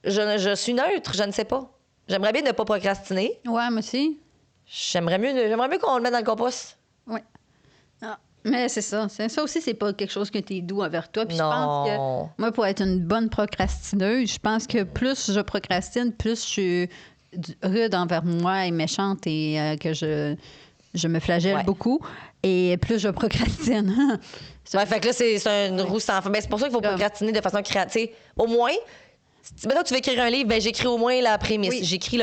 je suis neutre, je ne sais pas. J'aimerais bien ne pas procrastiner. Ouais, moi aussi. J'aimerais mieux qu'on le mette dans le compost. Oui. Ah, mais c'est ça. Ça aussi, c'est pas quelque chose que t'es doux envers toi. Puis je pense que moi, pour être une bonne procrastineuse, je pense que plus je procrastine, plus je suis rude envers moi et méchante et que je me flagelle beaucoup. Et plus je procrastine. Ouais, fait que là, c'est une roue sans fin. Ben, c'est pour ça qu'il faut procrastiner de façon créative. Au moins, maintenant que tu veux écrire un livre, ben, j'écris au moins la prémisse. Oui. J'écris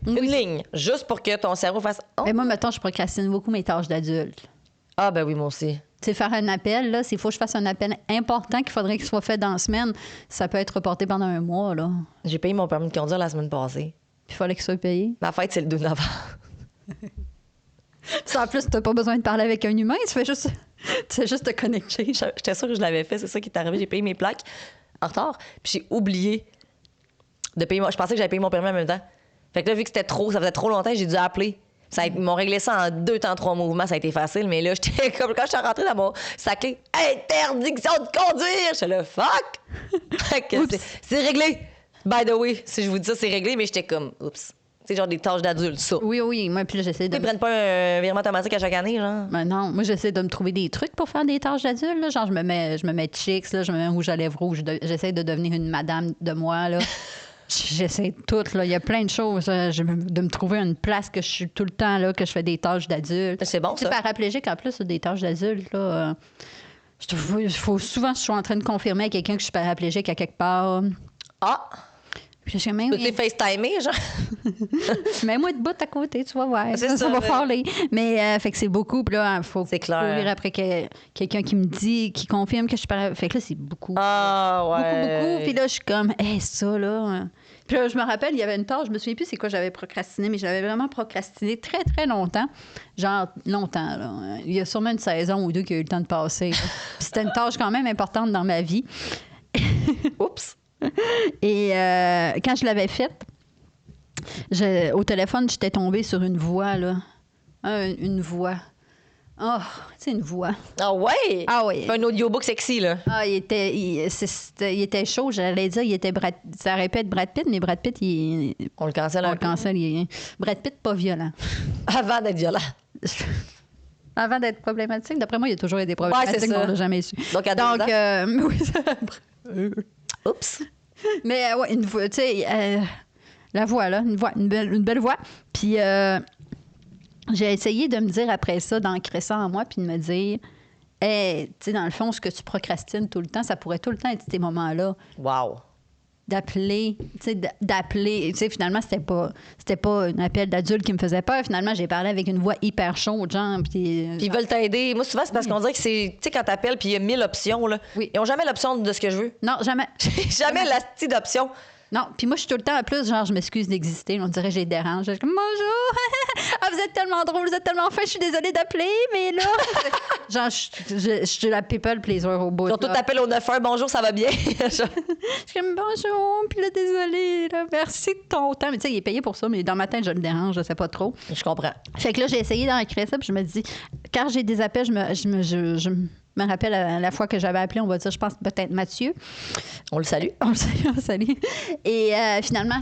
une ligne, juste pour que ton cerveau fasse. Oh. Mais moi, mettons, je procrastine beaucoup mes tâches d'adulte. Ah, ben oui, moi aussi. Tu sais, faire un appel, là, s'il faut que je fasse un appel important qu'il faudrait qu'il soit fait dans la semaine, ça peut être reporté pendant un mois, là. J'ai payé mon permis de conduire la semaine passée. Puis il fallait qu'il soit payé. Ma fête, c'est le 2 novembre. Ça, en plus, t'as pas besoin de parler avec un humain, tu fais juste te connecter. J'étais sûre que je l'avais fait, c'est ça qui est arrivé. J'ai payé mes plaques en retard, puis j'ai oublié de payer. Je pensais que j'avais payé mon permis en même temps. Fait que là, vu que ça faisait trop longtemps, j'ai dû appeler. Ils m'ont réglé ça en 2 temps, 3 mouvements, ça a été facile, mais là, j'étais comme quand je suis rentrée dans mon sacré interdiction de conduire. J'étais là, fuck! Fait que c'est réglé. By the way, si je vous dis ça, c'est réglé, mais j'étais comme, oups. C'est genre des tâches d'adultes, ça. Oui. Moi, puis là, j'essaie de. Ils prennent pas un virement automatique à chaque année, genre? Ben non, moi, j'essaie de me trouver des trucs pour faire des tâches d'adultes. Là. Genre, je me mets chicks, là, je me mets un rouge à lèvres rouge. J'essaie de devenir une madame de moi, là. J'essaie tout, là. Il y a plein de choses. De me trouver une place que je suis tout le temps, là, que je fais des tâches d'adultes. C'est bon, ça. Tu sais, paraplégique, en plus, des tâches d'adultes, là. Il faut souvent, je suis en train de confirmer à quelqu'un que je suis paraplégique à quelque part. Ah! Puis je suis même. Tu t'es FaceTimé, genre? Mets-moi de bout à côté, tu vas voir. C'est Ça va mais... parler. Mais fait que c'est beaucoup. Puis là, il faut courir après quelqu'un qui me dit, qui confirme que je suis paraplégique. Fait que là, c'est beaucoup. Ah, ouais. Beaucoup. Puis là, je suis comme, ça, là. Puis là, je me rappelle, il y avait une tâche, je me souviens plus c'est quoi j'avais procrastiné, mais j'avais vraiment procrastiné très, très longtemps. Genre, longtemps, là. Il y a sûrement une saison ou deux qui a eu le temps de passer. Puis c'était une tâche quand même importante dans ma vie. Oups! Et quand je l'avais faite, au téléphone, j'étais tombée sur une voix, là. Une voix. Oh, c'est une voix. Ah ouais? Ah oui. Un audiobook sexy, là. Ah, il était chaud, j'allais dire, ça aurait pu être Brad Pitt, mais Brad Pitt, on le cancelle un peu. Brad Pitt, pas violent. Avant d'être violent. Avant d'être problématique, d'après moi, il y a toujours eu des problématiques, mais on l'a jamais su. Donc, à 2 ans? Oui, ça... Oups! Mais ouais, une voix, tu sais, la voix, là, une belle voix. Puis j'ai essayé de me dire après ça, d'ancrer ça en moi, puis de me dire, hey, tu sais, dans le fond, ce que tu procrastines tout le temps, ça pourrait tout le temps être ces moments-là. Wow! D'appeler, tu sais, finalement, c'était pas un appel d'adulte qui me faisait peur. Finalement, j'ai parlé avec une voix hyper chaude, genre, puis ils veulent t'aider. Moi, souvent, c'est parce qu'on dirait que c'est, tu sais, quand t'appelles, puis il y a 1000 options, là. Oui. Ils ont jamais l'option de ce que je veux. Non, jamais. Jamais la petite option. Non, puis moi, je suis tout le temps en plus, genre, je m'excuse d'exister. On dirait que je les dérange. Je suis comme, bonjour! Ah, vous êtes tellement drôle, vous êtes tellement fin, je suis désolée d'appeler, mais là. Genre, je suis la people pleaser au bout. Genre, toi, t'appelles au 9-1, bonjour, ça va bien. Je suis comme, bonjour, puis là, désolée, là, merci de ton temps. Mais tu sais, il est payé pour ça, mais dans ma tête, je le dérange, je sais pas trop. Je comprends. Fait que là, j'ai essayé d'écrire ça, puis je me dis, quand j'ai des appels, je me rappelle la fois que j'avais appelé, on va dire, je pense peut-être Mathieu. On le salue. On le salue. Et finalement,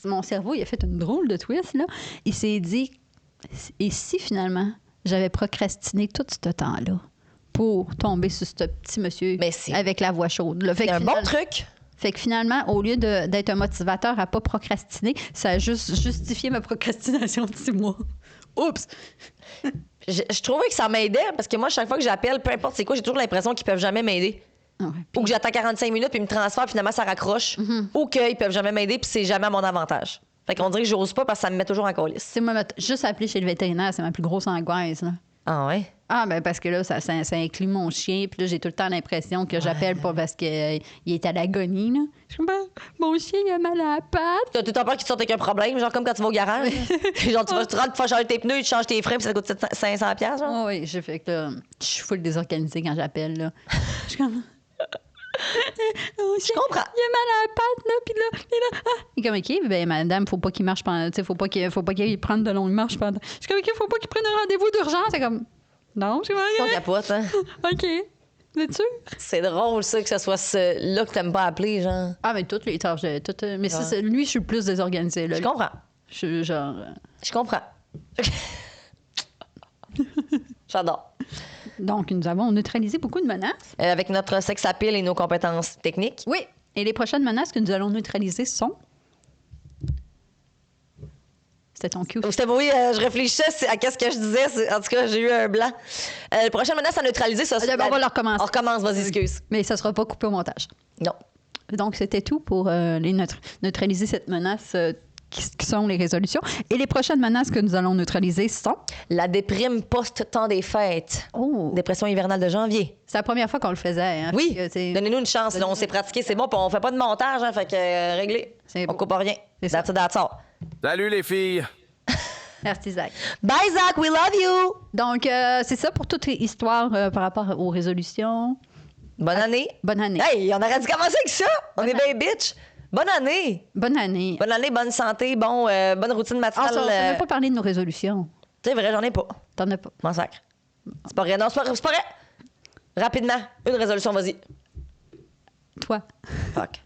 mon cerveau, il a fait une drôle de twist, là. Il s'est dit, et si finalement, j'avais procrastiné tout ce temps-là pour tomber sur ce petit monsieur avec la voix chaude. Là. C'est un bon truc. Fait que finalement, au lieu d'être un motivateur à pas procrastiner, ça a juste justifié ma procrastination de 6 mois. Oups! Je trouvais que ça m'aidait parce que moi, chaque fois que j'appelle, peu importe c'est quoi, j'ai toujours l'impression qu'ils peuvent jamais m'aider. Ah ouais, ou que j'attends 45 minutes puis ils me transfèrent puis finalement ça raccroche. Ou qu'ils peuvent jamais m'aider puis c'est jamais à mon avantage. Fait qu'on dirait que j'ose pas parce que ça me met toujours en coulisse. C'est moi, juste appeler chez le vétérinaire, c'est ma plus grosse angoisse. Là. Ah ouais? Ah, ben parce que là, ça inclut mon chien. Puis là, j'ai tout le temps l'impression que j'appelle pas parce qu'il est à l'agonie. Là. Je suis comme, mon chien, il a mal à la patte. T'as tout le temps peur qu'il te sorte avec un problème, genre comme quand tu vas au garage. Genre, tu rentres, tu vas changer tes pneus, tu changes tes freins, puis ça coûte 500$. Genre. Oh, oui, j'ai fait que là, je suis full désorganisée quand j'appelle. Là. Je suis comme. Je comprends. Il a mal à la patte, là, puis là, il est comme, OK, ben madame, faut pas qu'il marche pendant, tu sais, faut pas qu'il prenne de longues marches pendant. Je suis comme, OK, faut pas qu'il prenne un rendez-vous d'urgence. C'est comme, non, c'est On capote, hein? OK. C'est sûr? C'est drôle, ça, que ce soit là que t'aimes pas appeler, genre. Ah, mais toutes les tâches. Mais ça, lui, je suis le plus désorganisée. Là. Je comprends. Je suis genre. Je comprends. J'adore. Donc, nous avons neutralisé beaucoup de menaces. Avec notre sex appeal et nos compétences techniques. Oui. Et les prochaines menaces que nous allons neutraliser sont. C'était ton cue. C'était oui, je réfléchissais à qu'est-ce que je disais. En tout cas, j'ai eu un blanc. La prochaine menace à neutraliser, ça On va le recommencer. On recommence, vas-y, excuse. Mais ça ne sera pas coupé au montage. Non. Donc, c'était tout pour neutraliser cette menace qui sont les résolutions. Et les prochaines menaces que nous allons neutraliser sont... La déprime post-temps des fêtes. Oh! Dépression hivernale de janvier. C'est la première fois qu'on le faisait. Hein, Oui, parce que c'est- donnez-nous une chance. Là, on s'est pratiqué, c'est bon, puis on fait pas de montage, hein, fait que réglé. C'est On beau. coupe rien. C'est ça. That's it, that's all. Salut les filles. Merci, Zach. Bye, Zach, we love you! Donc, c'est ça pour toute histoire par rapport aux résolutions. Bonne année. Bonne année. Hey, on aurait dû commencer avec ça. On est bien bitch. Bonne année. Bonne année. Bonne année, bonne santé, bonne routine Ah, matinale. ça, on n'a pas parlé de nos résolutions. C'est vrai, j'en ai pas. T'en as pas. M'en sacre. C'est pas vrai. Non, c'est pas vrai. Rapidement, une résolution, vas-y. Toi. Fuck.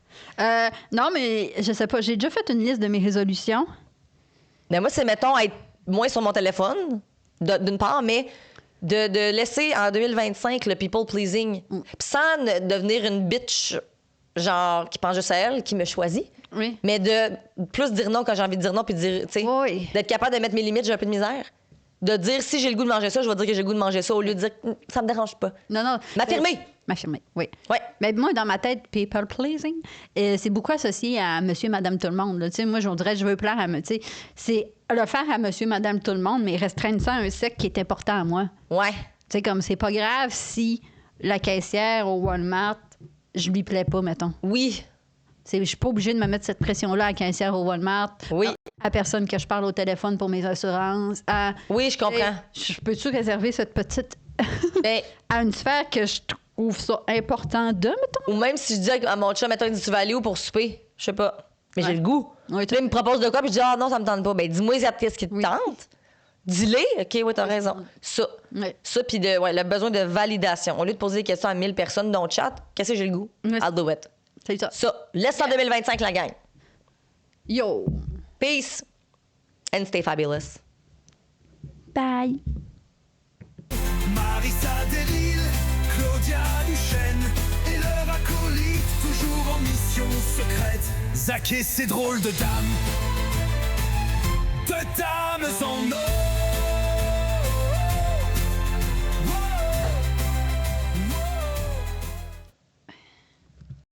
Non, mais je sais pas. J'ai déjà fait une liste de mes résolutions. Mais moi, c'est, mettons, être moins sur mon téléphone, d'une part, mais de laisser en 2025 le people pleasing. Puis sans devenir une bitch, genre, qui pense juste à elle, qui me choisit. Oui. Mais de plus dire non quand j'ai envie de dire non, puis de dire, tu sais, Oui. d'être capable de mettre mes limites, j'ai un peu de misère. De dire, si j'ai le goût de manger ça, je vais dire que j'ai le goût de manger ça, au lieu de dire, ça me dérange pas. Non. M'affirmer. M'affirmer, oui. Ouais. Mais moi, dans ma tête, people pleasing, c'est beaucoup associé à monsieur, madame, tout le monde. Là. Tu sais, moi, je dirais, je veux plaire à... Tu sais, c'est le faire à monsieur, madame, tout le monde, mais restreindre ça à un cercle qui est important à moi. Ouais. Tu sais, comme c'est pas grave si la caissière au Walmart, je lui plais pas, mettons. Oui. Je suis pas obligée de me mettre cette pression-là à la caissière au Walmart. Oui. À personne que je parle au téléphone pour mes assurances. Oui, je comprends. Je peux-tu réserver cette petite... Ben, à une sphère que je trouve ça important de, mettons? ou même si je dis à mon chum, mettons, il dit, tu vas aller où pour souper? Je sais pas. Mais Ouais. j'ai le goût. Oui, Puis là, il me propose de quoi, puis je dis, ah non, ça me tente pas. Ben, dis-moi qu'est-ce qui te tente. Dis-le. OK, oui, t'as raison. Ça. Ouais. Ça, puis le besoin de validation. Au lieu de poser des questions à 1000 personnes dans le chat, qu'est-ce que j'ai le goût? Ouais. I'll do it. C'est ça. Ça. Laisse en 2025, la gang. Yo! Peace. And stay fabulous. Bye! Marissa Deril, Claudia Duchesne et leur acolyte, toujours en mission secrète. Zach et ses drôles de dames en or.